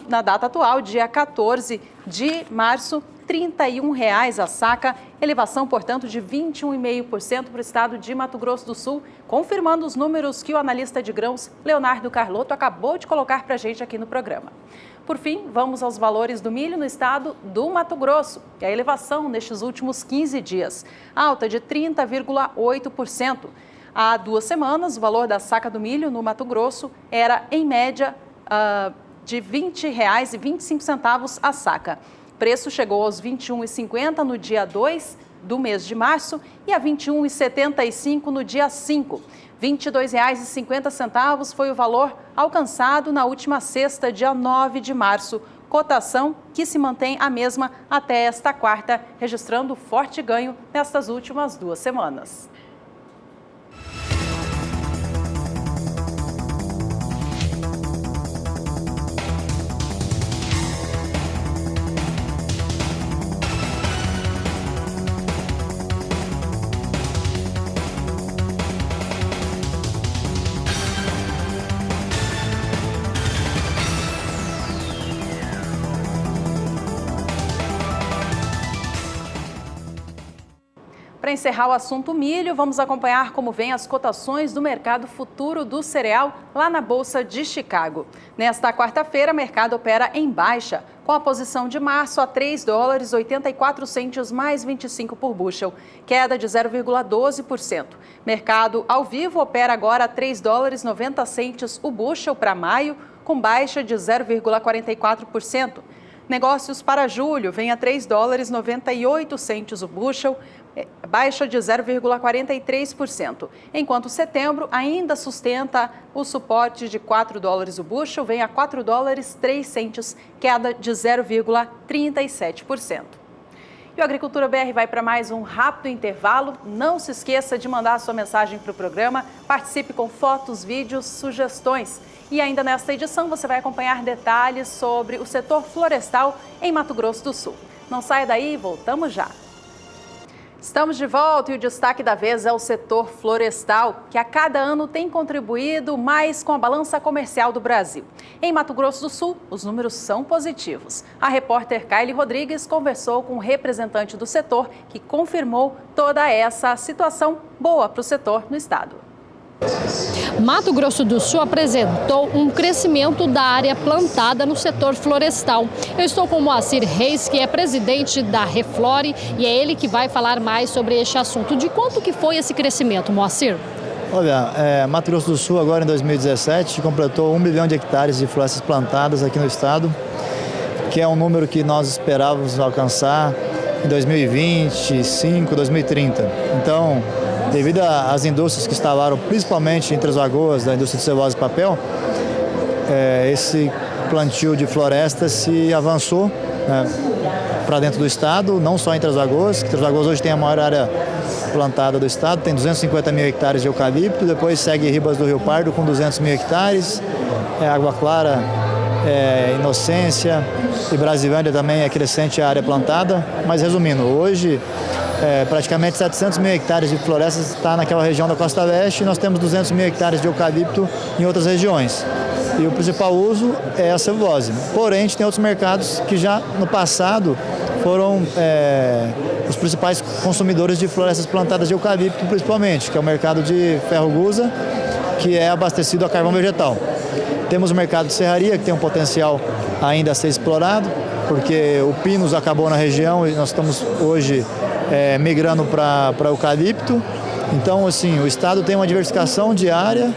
na data atual, dia 14 de março, R$ 31,00 a saca, elevação, portanto, de 21,5% para o estado de Mato Grosso do Sul, confirmando os números que o analista de grãos Leonardo Carloto acabou de colocar para a gente aqui no programa. Por fim, vamos aos valores do milho no estado do Mato Grosso, e a elevação nestes últimos 15 dias, alta de 30,8%. Há 2 semanas, o valor da saca do milho no Mato Grosso era, em média, de R$ 20,25 a saca. O preço chegou aos R$ 21,50 no dia 2 do mês de março e a R$ 21,75 no dia 5. R$ 22,50 foi o valor alcançado na última sexta, dia 9 de março. Cotação que se mantém a mesma até esta quarta, registrando forte ganho nestas últimas 2 semanas. Para encerrar o assunto milho, vamos acompanhar como vêm as cotações do mercado futuro do cereal lá na Bolsa de Chicago. Nesta quarta-feira, o mercado opera em baixa, com a posição de março a $3,84 mais 25 por bushel, queda de 0,12%. Mercado ao vivo opera agora a $3,90 o bushel para maio, com baixa de 0,44%. Negócios para julho vem a $3,98 o bushel, baixa de 0,43%, enquanto setembro ainda sustenta o suporte de $4 o bushel, vem a $4,03, queda de 0,37%. E o Agricultura BR vai para mais um rápido intervalo. Não se esqueça de mandar a sua mensagem para o programa, participe com fotos, vídeos, sugestões. E ainda nesta edição você vai acompanhar detalhes sobre o setor florestal em Mato Grosso do Sul. Não saia daí, voltamos já. Estamos de volta e o destaque da vez é o setor florestal, que a cada ano tem contribuído mais com a balança comercial do Brasil. Em Mato Grosso do Sul, os números são positivos. A repórter Kylie Rodrigues conversou com o representante do setor, que confirmou toda essa situação boa para o setor no estado. Mato Grosso do Sul apresentou um crescimento da área plantada no setor florestal. Eu estou com o Moacir Reis, que é presidente da Reflore, e é ele que vai falar mais sobre este assunto. De quanto que foi esse crescimento, Moacir? Olha, Mato Grosso do Sul agora em 2017 completou 1 milhão de hectares de florestas plantadas aqui no estado, que é um número que nós esperávamos alcançar em 2025, 2030. Então, devido às indústrias que instalaram, principalmente em Três Lagoas, da indústria de celulose e papel, esse plantio de florestas se avançou, né, para dentro do estado, não só em Três Lagoas, que Três Lagoas hoje tem a maior área plantada do estado, tem 250 mil hectares de eucalipto, depois segue Ribas do Rio Pardo com 200 mil hectares, Água Clara, Inocência e Brasilândia também é crescente a área plantada, mas resumindo, hoje praticamente 700 mil hectares de florestas está naquela região da Costa Leste e nós temos 200 mil hectares de eucalipto em outras regiões. E o principal uso é a celulose. Porém, a gente tem outros mercados que já no passado foram os principais consumidores de florestas plantadas de eucalipto, principalmente, que é o mercado de ferro-gusa, que é abastecido a carvão vegetal. Temos o mercado de serraria, que tem um potencial ainda a ser explorado, porque o pinus acabou na região e nós estamos hoje migrando para eucalipto. Então, assim, o estado tem uma diversificação de área,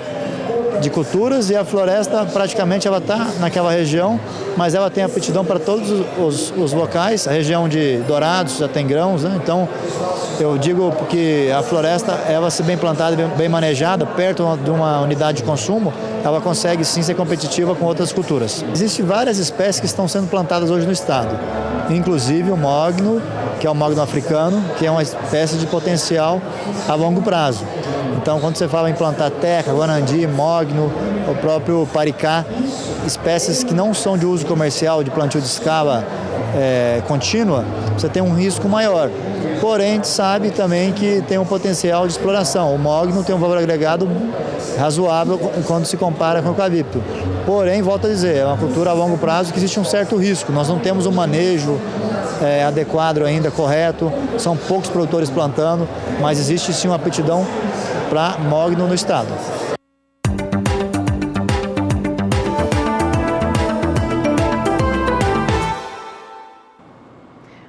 de culturas, e a floresta praticamente ela está naquela região, mas ela tem aptidão para todos os locais. A região de Dourados já tem grãos, né? Então eu digo que a floresta, ela se bem plantada, bem manejada, perto de uma unidade de consumo, ela consegue sim ser competitiva com outras culturas. Existem várias espécies que estão sendo plantadas hoje no estado, inclusive o mogno, que é o mogno africano, que é uma espécie de potencial a longo prazo. Então, quando você fala em plantar teca, guanandi, mogno, o próprio paricá, espécies que não são de uso comercial, de plantio de escala contínua, você tem um risco maior. Porém, a gente sabe também que tem um potencial de exploração. O mogno tem um valor agregado razoável quando se compara com o eucalipto. Porém, volto a dizer, é uma cultura a longo prazo que existe um certo risco. Nós não temos um manejo adequado ainda, correto, são poucos produtores plantando, mas existe sim uma aptidão para mogno no estado.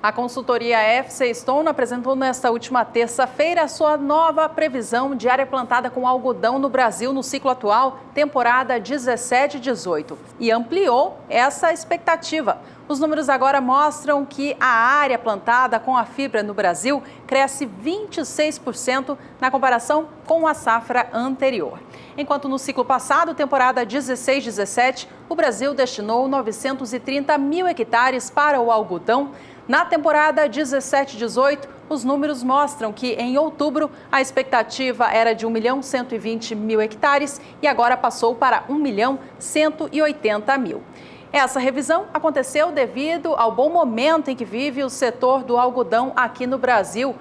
A consultoria FC Stone apresentou nesta última terça-feira a sua nova previsão de área plantada com algodão no Brasil no ciclo atual, temporada 17-18, e ampliou essa expectativa. Os números agora mostram que a área plantada com a fibra no Brasil cresce 26% na comparação com a safra anterior. Enquanto no ciclo passado, temporada 16-17, o Brasil destinou 930 mil hectares para o algodão. Na temporada 17-18, os números mostram que em outubro a expectativa era de 1.120.000 hectares e agora passou para 1.180.000. Essa revisão aconteceu devido ao bom momento em que vive o setor do algodão aqui no Brasil.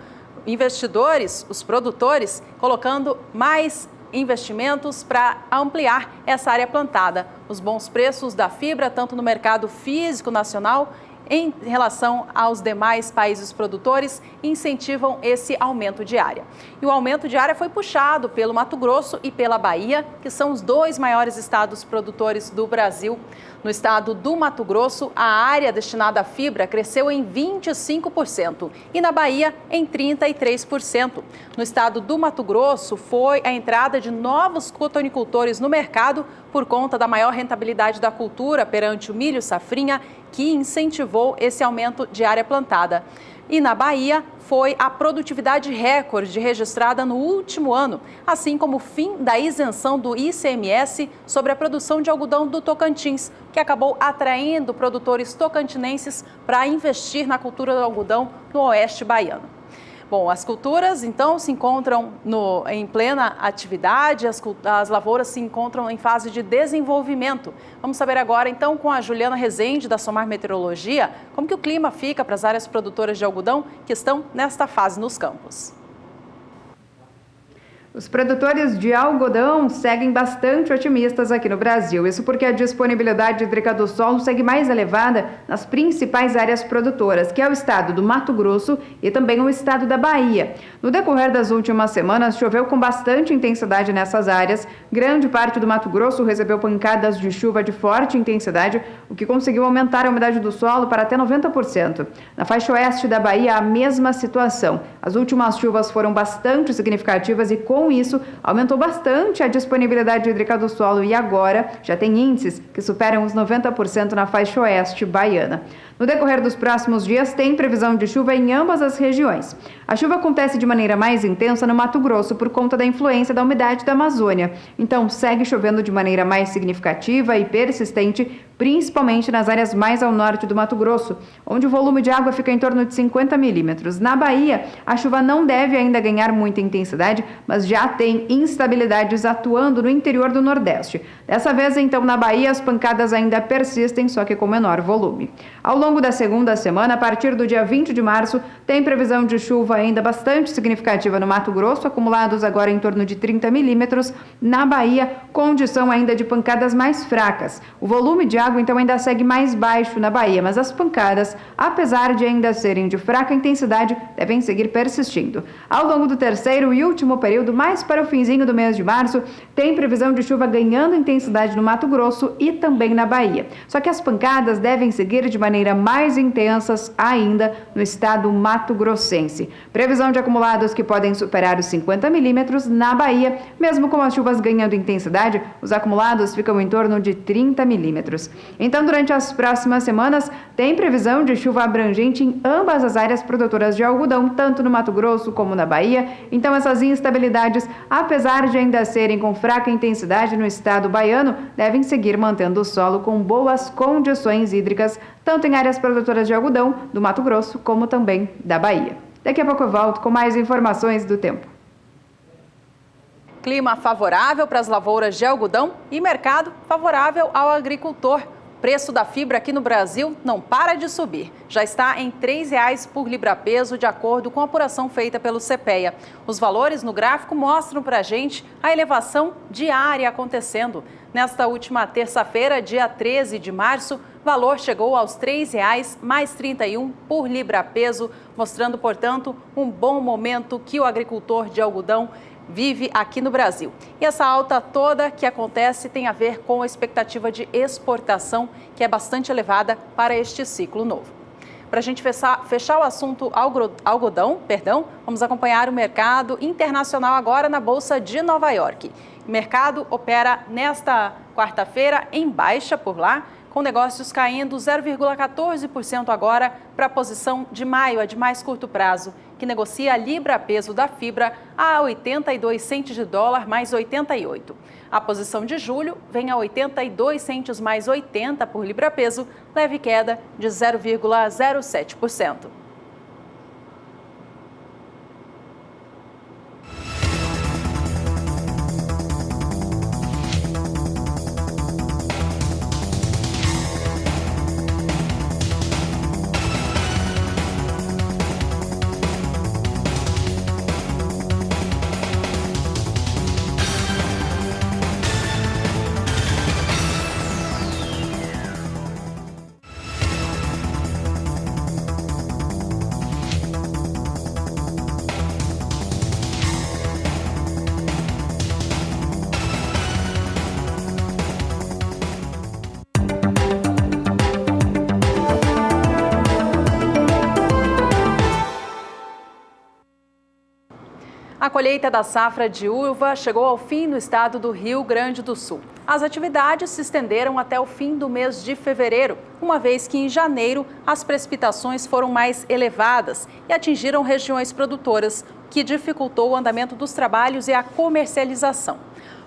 Investidores, os produtores, colocando mais investimentos para ampliar essa área plantada. Os bons preços da fibra, tanto no mercado físico nacional, em relação aos demais países produtores, incentivam esse aumento de área. E o aumento de área foi puxado pelo Mato Grosso e pela Bahia, que são os dois maiores estados produtores do Brasil. No estado do Mato Grosso, a área destinada à fibra cresceu em 25% e na Bahia em 33%. No estado do Mato Grosso, foi a entrada de novos cotonicultores no mercado por conta da maior rentabilidade da cultura perante o milho safrinha, que incentivou esse aumento de área plantada. E na Bahia, foi a produtividade recorde registrada no último ano, assim como o fim da isenção do ICMS sobre a produção de algodão do Tocantins, que acabou atraindo produtores tocantinenses para investir na cultura do algodão no oeste baiano. Bom, as culturas, então, se encontram em plena atividade, as lavouras se encontram em fase de desenvolvimento. Vamos saber agora, então, com a Juliana Rezende, da Somar Meteorologia, como que o clima fica para as áreas produtoras de algodão que estão nesta fase nos campos. Os produtores de algodão seguem bastante otimistas aqui no Brasil. Isso porque a disponibilidade hídrica do solo segue mais elevada nas principais áreas produtoras, que é o estado do Mato Grosso e também o estado da Bahia. No decorrer das últimas semanas, choveu com bastante intensidade nessas áreas. Grande parte do Mato Grosso recebeu pancadas de chuva de forte intensidade, o que conseguiu aumentar a umidade do solo para até 90%. Na faixa oeste da Bahia, a mesma situação. As últimas chuvas foram bastante significativas e, com isso, aumentou bastante a disponibilidade hídrica do solo e agora já tem índices que superam os 90% na faixa oeste baiana. No decorrer dos próximos dias, tem previsão de chuva em ambas as regiões. A chuva acontece de maneira mais intensa no Mato Grosso por conta da influência da umidade da Amazônia. Então, segue chovendo de maneira mais significativa e persistente, principalmente nas áreas mais ao norte do Mato Grosso, onde o volume de água fica em torno de 50 milímetros. Na Bahia, a chuva não deve ainda ganhar muita intensidade, mas já tem instabilidades atuando no interior do Nordeste. Dessa vez, então, na Bahia, as pancadas ainda persistem, só que com menor volume. Ao longo da segunda semana, a partir do dia 20 de março, tem previsão de chuva ainda bastante significativa no Mato Grosso, acumulados agora em torno de 30 milímetros. Na Bahia, condição ainda de pancadas mais fracas. O volume de água, então, ainda segue mais baixo na Bahia, mas as pancadas, apesar de ainda serem de fraca intensidade, devem seguir persistindo. Ao longo do terceiro e último período, mais para o finzinho do mês de março, tem previsão de chuva ganhando intensidade no Mato Grosso e também na Bahia. Só que as pancadas devem seguir de maneira mais intensas ainda no estado mato-grossense. Previsão de acumulados que podem superar os 50 milímetros na Bahia. Mesmo com as chuvas ganhando intensidade, os acumulados ficam em torno de 30 milímetros. Então, durante as próximas semanas, tem previsão de chuva abrangente em ambas as áreas produtoras de algodão, tanto no Mato Grosso como na Bahia. Então, essas instabilidades, apesar de ainda serem com fraca intensidade no estado baiano, devem seguir mantendo o solo com boas condições hídricas, tanto em áreas produtoras de algodão do Mato Grosso como também da Bahia. Daqui a pouco eu volto com mais informações do tempo. Clima favorável para as lavouras de algodão e mercado favorável ao agricultor. O preço da fibra aqui no Brasil não para de subir. Já está em R$ 3,00 por libra-peso, de acordo com a apuração feita pelo CPEA. Os valores no gráfico mostram para a gente a elevação diária acontecendo. Nesta última terça-feira, dia 13 de março, o valor chegou aos R$ 3,00 mais 31 por libra-peso, mostrando, portanto, um bom momento que o agricultor de algodão vive aqui no Brasil. E essa alta toda que acontece tem a ver com a expectativa de exportação, que é bastante elevada para este ciclo novo. Para a gente fechar o assunto algodão, vamos acompanhar o mercado internacional agora na Bolsa de Nova York. O mercado opera nesta quarta-feira em baixa por lá, com negócios caindo 0,14% agora para a posição de maio, a de mais curto prazo, que negocia a libra-peso da fibra a 82 centes de dólar mais 88. A posição de julho vem a 82 centes mais 80 por libra-peso, leve queda de 0,07%. A colheita da safra de uva chegou ao fim no estado do Rio Grande do Sul. As atividades se estenderam até o fim do mês de fevereiro, uma vez que em janeiro as precipitações foram mais elevadas e atingiram regiões produtoras, que dificultou o andamento dos trabalhos e a comercialização.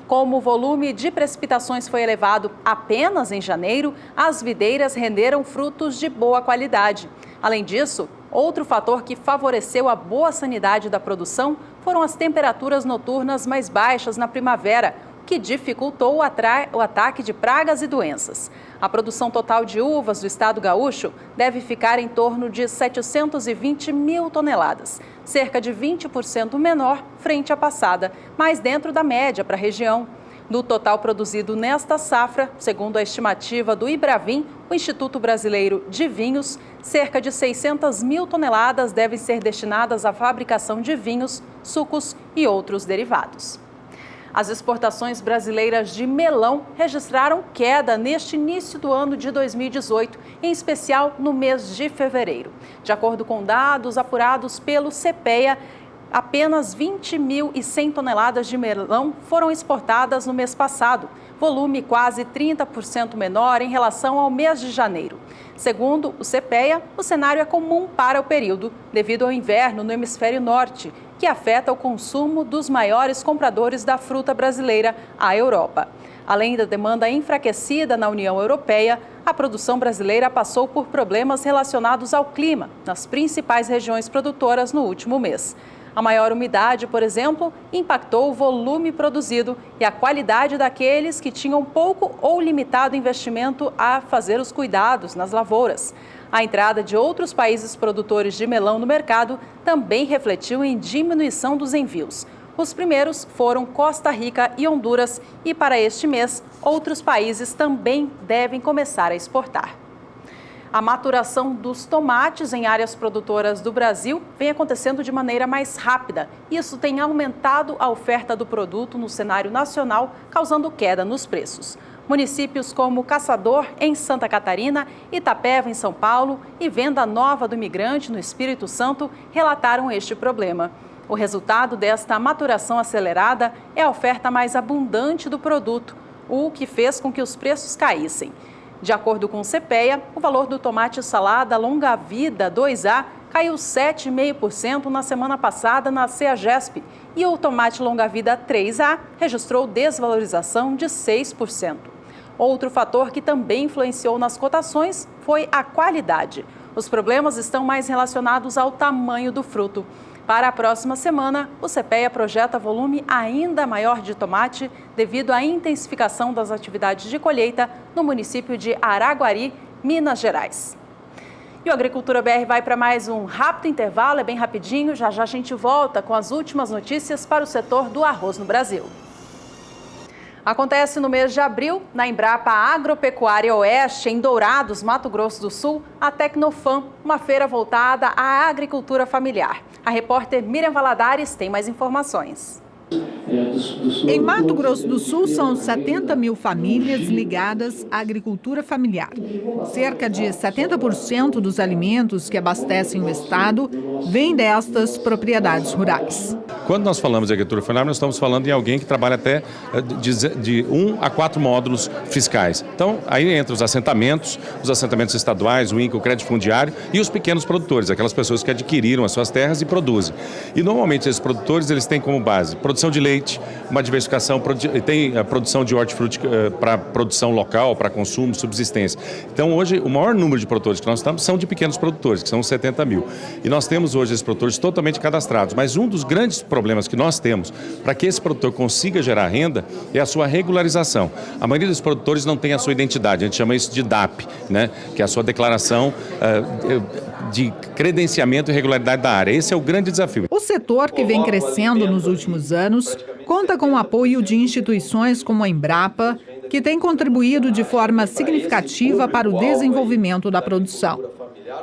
Como o volume de precipitações foi elevado apenas em janeiro, as videiras renderam frutos de boa qualidade. Além disso, outro fator que favoreceu a boa sanidade da produção foram as temperaturas noturnas mais baixas na primavera, que dificultou o ataque de pragas e doenças. A produção total de uvas do estado gaúcho deve ficar em torno de 720 mil toneladas, cerca de 20% menor frente à passada, mas dentro da média para a região. Do total produzido nesta safra, segundo a estimativa do Ibravin, o Instituto Brasileiro de Vinhos, cerca de 600 mil toneladas devem ser destinadas à fabricação de vinhos, sucos e outros derivados. As exportações brasileiras de melão registraram queda neste início do ano de 2018, em especial no mês de fevereiro. De acordo com dados apurados pelo CPEA, apenas 20.100 toneladas de melão foram exportadas no mês passado, volume quase 30% menor em relação ao mês de janeiro. Segundo o CPEA, o cenário é comum para o período, devido ao inverno no hemisfério norte, que afeta o consumo dos maiores compradores da fruta brasileira, a Europa. Além da demanda enfraquecida na União Europeia, a produção brasileira passou por problemas relacionados ao clima nas principais regiões produtoras no último mês. A maior umidade, por exemplo, impactou o volume produzido e a qualidade daqueles que tinham pouco ou limitado investimento a fazer os cuidados nas lavouras. A entrada de outros países produtores de melão no mercado também refletiu em diminuição dos envios. Os primeiros foram Costa Rica e Honduras e, para este mês, outros países também devem começar a exportar. A maturação dos tomates em áreas produtoras do Brasil vem acontecendo de maneira mais rápida. Isso tem aumentado a oferta do produto no cenário nacional, causando queda nos preços. Municípios como Caçador, em Santa Catarina, Itapeva, em São Paulo, e Venda Nova do Imigrante, no Espírito Santo, relataram este problema. O resultado desta maturação acelerada é a oferta mais abundante do produto, o que fez com que os preços caíssem. De acordo com o CPEA, o valor do tomate salada longa vida 2A caiu 7,5% na semana passada na CEAGESP e o tomate longa vida 3A registrou desvalorização de 6%. Outro fator que também influenciou nas cotações foi a qualidade. Os problemas estão mais relacionados ao tamanho do fruto. Para a próxima semana, o CPEA projeta volume ainda maior de tomate devido à intensificação das atividades de colheita no município de Araguari, Minas Gerais. E o Agricultura BR vai para mais um rápido intervalo, é bem rapidinho, já já a gente volta com as últimas notícias para o setor do arroz no Brasil. Acontece no mês de abril, na Embrapa Agropecuária Oeste, em Dourados, Mato Grosso do Sul, a Tecnofam, uma feira voltada à agricultura familiar. A repórter Miriam Valadares tem mais informações. Em Mato Grosso do Sul, são 70 mil famílias ligadas à agricultura familiar. Cerca de 70% dos alimentos que abastecem o estado vêm destas propriedades rurais. Quando nós falamos de agricultura familiar, nós estamos falando em alguém que trabalha até de 1 a 4 módulos fiscais. Então, aí entra os assentamentos estaduais, o INCA, o crédito fundiário e os pequenos produtores, aquelas pessoas que adquiriram as suas terras e produzem. E normalmente esses produtores, eles têm como base produção de leite, uma diversificação, tem a produção de hortifruti para produção local, para consumo, subsistência. Então hoje o maior número de produtores que nós estamos são de pequenos produtores, que são 70 mil. E nós temos hoje esses produtores totalmente cadastrados, mas um dos grandes problemas que nós temos para que esse produtor consiga gerar renda é a sua regularização. A maioria dos produtores não tem a sua identidade, a gente chama isso de DAP, né? Que é a sua declaração de credenciamento e regularidade da área. Esse é o grande desafio. O setor, que vem crescendo nos últimos anos, conta com o apoio de instituições como a Embrapa, que tem contribuído de forma significativa para o desenvolvimento da produção.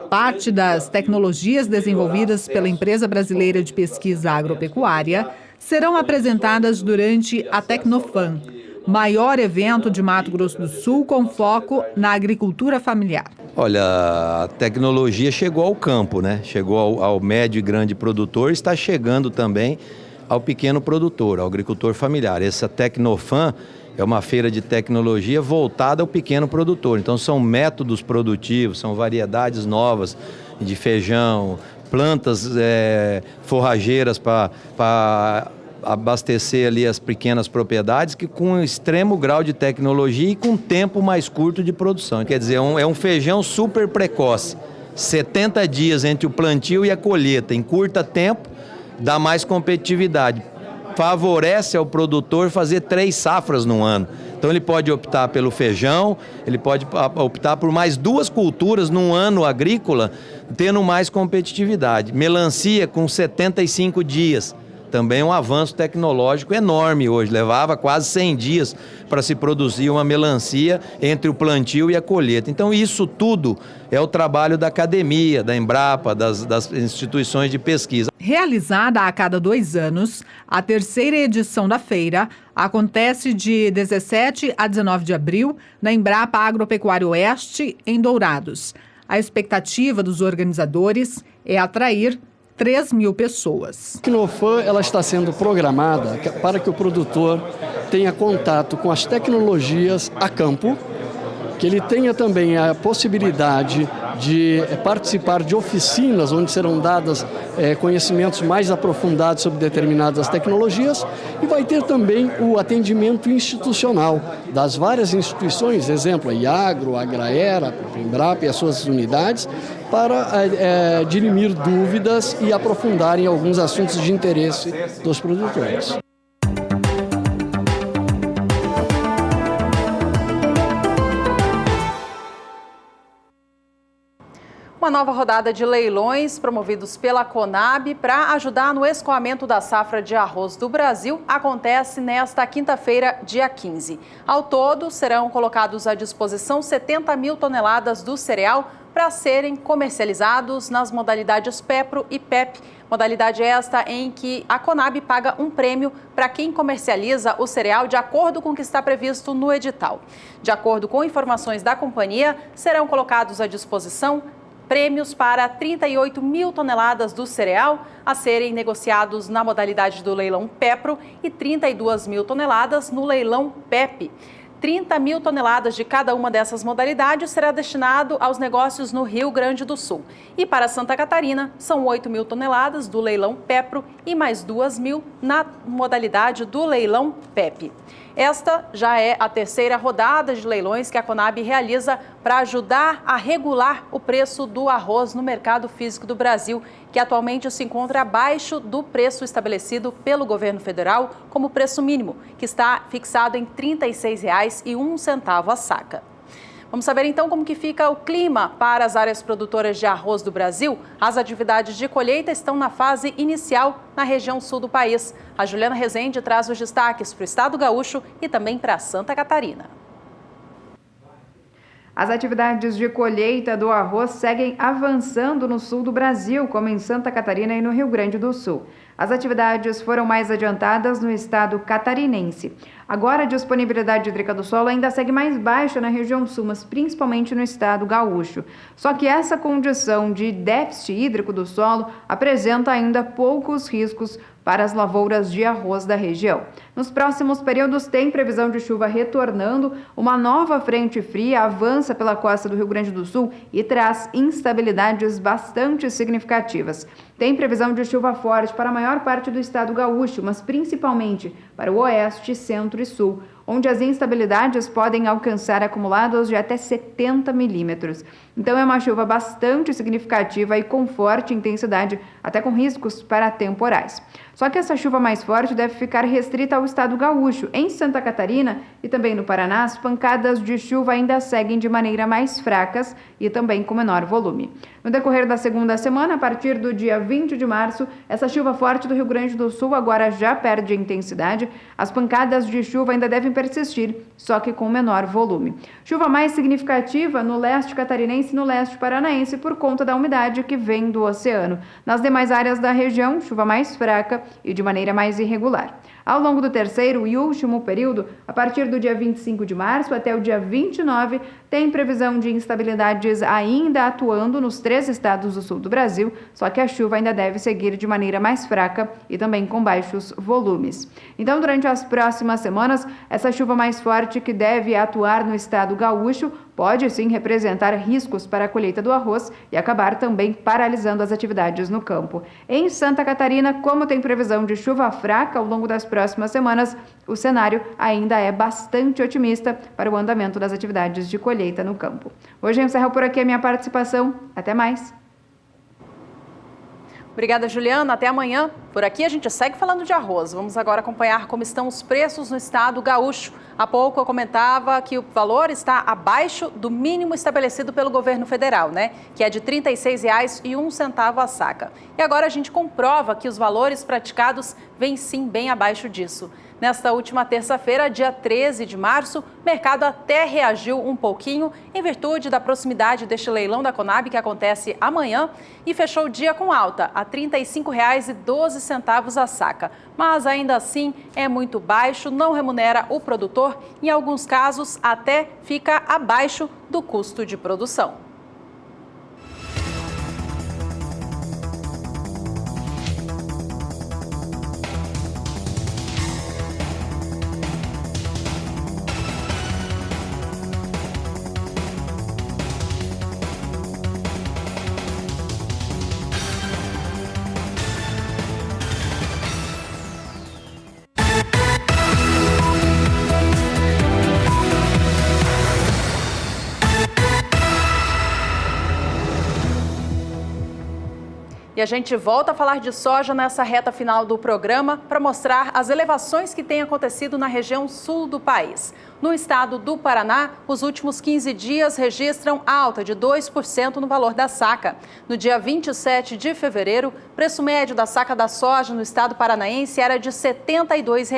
Parte das tecnologias desenvolvidas pela Empresa Brasileira de Pesquisa Agropecuária serão apresentadas durante a Tecnofam, maior evento de Mato Grosso do Sul com foco na agricultura familiar. Olha, a tecnologia chegou ao campo, né? Chegou ao médio e grande produtor, está chegando também ao pequeno produtor, ao agricultor familiar. Essa Tecnofam é uma feira de tecnologia voltada ao pequeno produtor. Então são métodos produtivos, são variedades novas de feijão, plantas forrageiras para abastecer ali as pequenas propriedades, que com um extremo grau de tecnologia e com tempo mais curto de produção. Quer dizer, é um feijão super precoce, 70 dias entre o plantio e a colheita, em curto tempo, dá mais competitividade. Favorece ao produtor fazer 3 safras no ano. Então ele pode optar pelo feijão, ele pode optar por mais 2 culturas num ano agrícola, tendo mais competitividade. Melancia com 75 dias. Também um avanço tecnológico enorme hoje, levava quase 100 dias para se produzir uma melancia entre o plantio e a colheita. Então isso tudo é o trabalho da academia, da Embrapa, das instituições de pesquisa. Realizada a cada 2 anos, a 3ª edição da feira acontece de 17 a 19 de abril na Embrapa Agropecuária Oeste, em Dourados. A expectativa dos organizadores é atrair 3 mil pessoas. A Tecnofam ela está sendo programada para que o produtor tenha contato com as tecnologias a campo que ele tenha também a possibilidade de participar de oficinas onde serão dadas conhecimentos mais aprofundados sobre determinadas tecnologias, e vai ter também o atendimento institucional das várias instituições, exemplo, a Iagro, a Agraera, a Embrapa e as suas unidades, para dirimir dúvidas e aprofundarem alguns assuntos de interesse dos produtores. Uma nova rodada de leilões promovidos pela Conab para ajudar no escoamento da safra de arroz do Brasil acontece nesta quinta-feira, dia 15. Ao todo, serão colocados à disposição 70 mil toneladas do cereal para serem comercializados nas modalidades PEPRO e PEP. Modalidade esta em que a Conab paga um prêmio para quem comercializa o cereal de acordo com o que está previsto no edital. De acordo com informações da companhia, serão colocados à disposição prêmios para 38 mil toneladas do cereal a serem negociados na modalidade do leilão PEPRO e 32 mil toneladas no leilão PEP. 30 mil toneladas de cada uma dessas modalidades será destinado aos negócios no Rio Grande do Sul. E para Santa Catarina, são 8 mil toneladas do leilão PEPRO e mais 2 mil na modalidade do leilão PEP. Esta já é a terceira rodada de leilões que a Conab realiza para ajudar a regular o preço do arroz no mercado físico do Brasil, que atualmente se encontra abaixo do preço estabelecido pelo governo federal como preço mínimo, que está fixado em R$ 36,01 a saca. Vamos saber então como que fica o clima para as áreas produtoras de arroz do Brasil. As atividades de colheita estão na fase inicial na região sul do país. A Juliana Rezende traz os destaques para o estado gaúcho e também para Santa Catarina. As atividades de colheita do arroz seguem avançando no sul do Brasil, como em Santa Catarina e no Rio Grande do Sul. As atividades foram mais adiantadas no estado catarinense. Agora, a disponibilidade hídrica do solo ainda segue mais baixa na região sul, mas principalmente no estado gaúcho. Só que essa condição de déficit hídrico do solo apresenta ainda poucos riscos para as lavouras de arroz da região. Nos próximos períodos tem previsão de chuva retornando, uma nova frente fria avança pela costa do Rio Grande do Sul e traz instabilidades bastante significativas. Tem previsão de chuva forte para a maior parte do estado gaúcho, mas principalmente para o oeste, centro e sul, onde as instabilidades podem alcançar acumulados de até 70 milímetros. Então é uma chuva bastante significativa e com forte intensidade, até com riscos para temporais. Só que essa chuva mais forte deve ficar restrita ao estado gaúcho. Em Santa Catarina e também no Paraná, as pancadas de chuva ainda seguem de maneira mais fracas e também com menor volume. No decorrer da segunda semana, a partir do dia 20 de março, essa chuva forte do Rio Grande do Sul agora já perde intensidade. As pancadas de chuva ainda devem persistir, só que com menor volume. Chuva mais significativa no leste catarinense e no leste paranaense por conta da umidade que vem do oceano. Nas demais áreas da região, chuva mais fraca e de maneira mais irregular. Ao longo do terceiro e último período, a partir do dia 25 de março até o dia 29, tem previsão de instabilidades ainda atuando nos 3 estados do sul do Brasil, só que a chuva ainda deve seguir de maneira mais fraca e também com baixos volumes. Então, durante as próximas semanas, essa chuva mais forte que deve atuar no estado gaúcho pode sim representar riscos para a colheita do arroz e acabar também paralisando as atividades no campo. Em Santa Catarina, como tem previsão de chuva fraca ao longo das próximas semanas, o cenário ainda é bastante otimista para o andamento das atividades de colheita no campo. Hoje eu encerro por aqui a minha participação. Até mais! Obrigada, Juliana. Até amanhã. Por aqui a gente segue falando de arroz. Vamos agora acompanhar como estão os preços no estado gaúcho. Há pouco eu comentava que o valor está abaixo do mínimo estabelecido pelo governo federal, que é de R$ 36,01 a saca. E agora a gente comprova que os valores praticados vêm sim bem abaixo disso. Nesta última terça-feira, dia 13 de março, o mercado até reagiu um pouquinho em virtude da proximidade deste leilão da Conab, que acontece amanhã, e fechou o dia com alta, a R$ 35,12 a saca. Mas ainda assim é muito baixo, não remunera o produtor, em alguns casos até fica abaixo do custo de produção. E a gente volta a falar de soja nessa reta final do programa para mostrar as elevações que têm acontecido na região sul do país. No estado do Paraná, os últimos 15 dias registram alta de 2% no valor da saca. No dia 27 de fevereiro, o preço médio da saca da soja no estado paranaense era de R$ 72.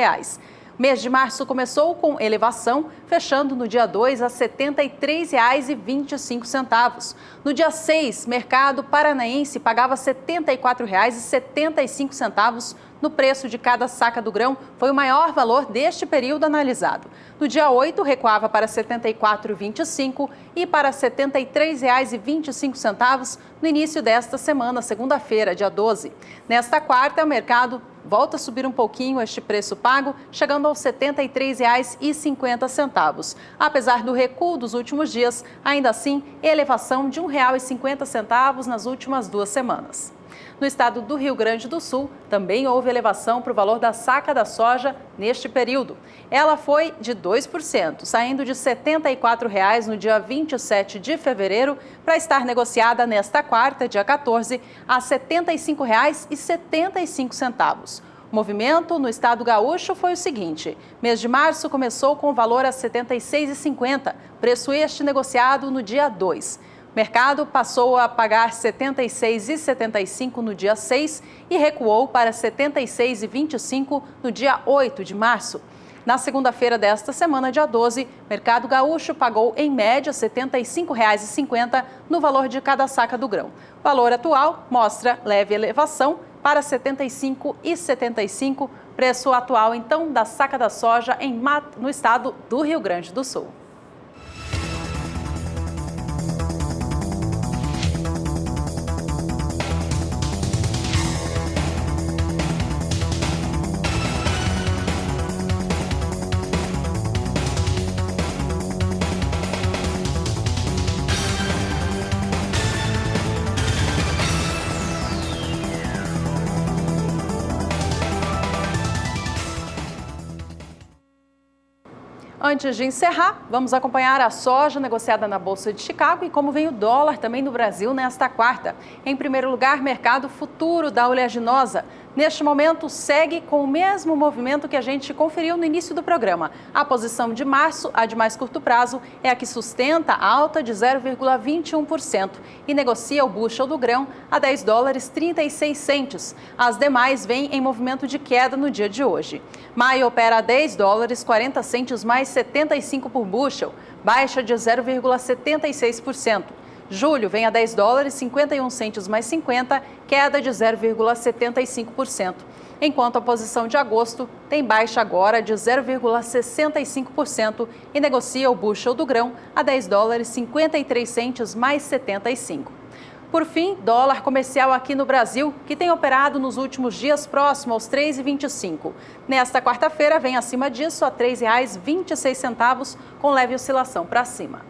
Mês de março começou com elevação, fechando no dia 2 a R$ 73,25. No dia 6, mercado paranaense pagava R$ 74,75 no preço de cada saca do grão. Foi o maior valor deste período analisado. No dia 8, recuava para R$ 74,25 e para R$ 73,25 no início desta semana, segunda-feira, dia 12. Nesta quarta, o mercado volta a subir um pouquinho este preço pago, chegando aos R$ 73,50. Apesar do recuo dos últimos dias, ainda assim, elevação de R$ 1,50 nas últimas 2 semanas. No estado do Rio Grande do Sul, também houve elevação para o valor da saca da soja neste período. Ela foi de 2%, saindo de R$ 74,00 no dia 27 de fevereiro, para estar negociada nesta quarta, dia 14, a R$ 75,75. O movimento no estado gaúcho foi o seguinte: mês de março começou com o valor a R$ 76,50, preço este negociado no dia 2. O mercado passou a pagar R$ 76,75 no dia 6 e recuou para R$ 76,25 no dia 8 de março. Na segunda-feira desta semana, dia 12, o mercado gaúcho pagou em média R$ 75,50 no valor de cada saca do grão. O valor atual mostra leve elevação para R$ 75,75, preço atual então da saca da soja no estado do Rio Grande do Sul. Antes de encerrar, vamos acompanhar a soja negociada na Bolsa de Chicago e como vem o dólar também no Brasil nesta quarta. Em primeiro lugar, mercado futuro da oleaginosa. Neste momento, segue com o mesmo movimento que a gente conferiu no início do programa. A posição de março, a de mais curto prazo, é a que sustenta a alta de 0,21% e negocia o bushel do grão a $10,36. As demais vêm em movimento de queda no dia de hoje. Maio opera a $10,40 mais 75 por bushel, baixa de 0,76%. Julho vem a $10,51 mais 50, queda de 0,75%. Enquanto a posição de agosto tem baixa agora de 0,65% e negocia o bushel do grão a $10,53 mais 75. Por fim, dólar comercial aqui no Brasil, que tem operado nos últimos dias próximo aos R$ 3,25. Nesta quarta-feira vem acima disso a R$ 3,26, com leve oscilação para cima.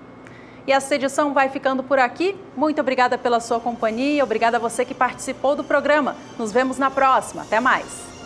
E essa edição vai ficando por aqui. Muito obrigada pela sua companhia, obrigada a você que participou do programa. Nos vemos na próxima. Até mais!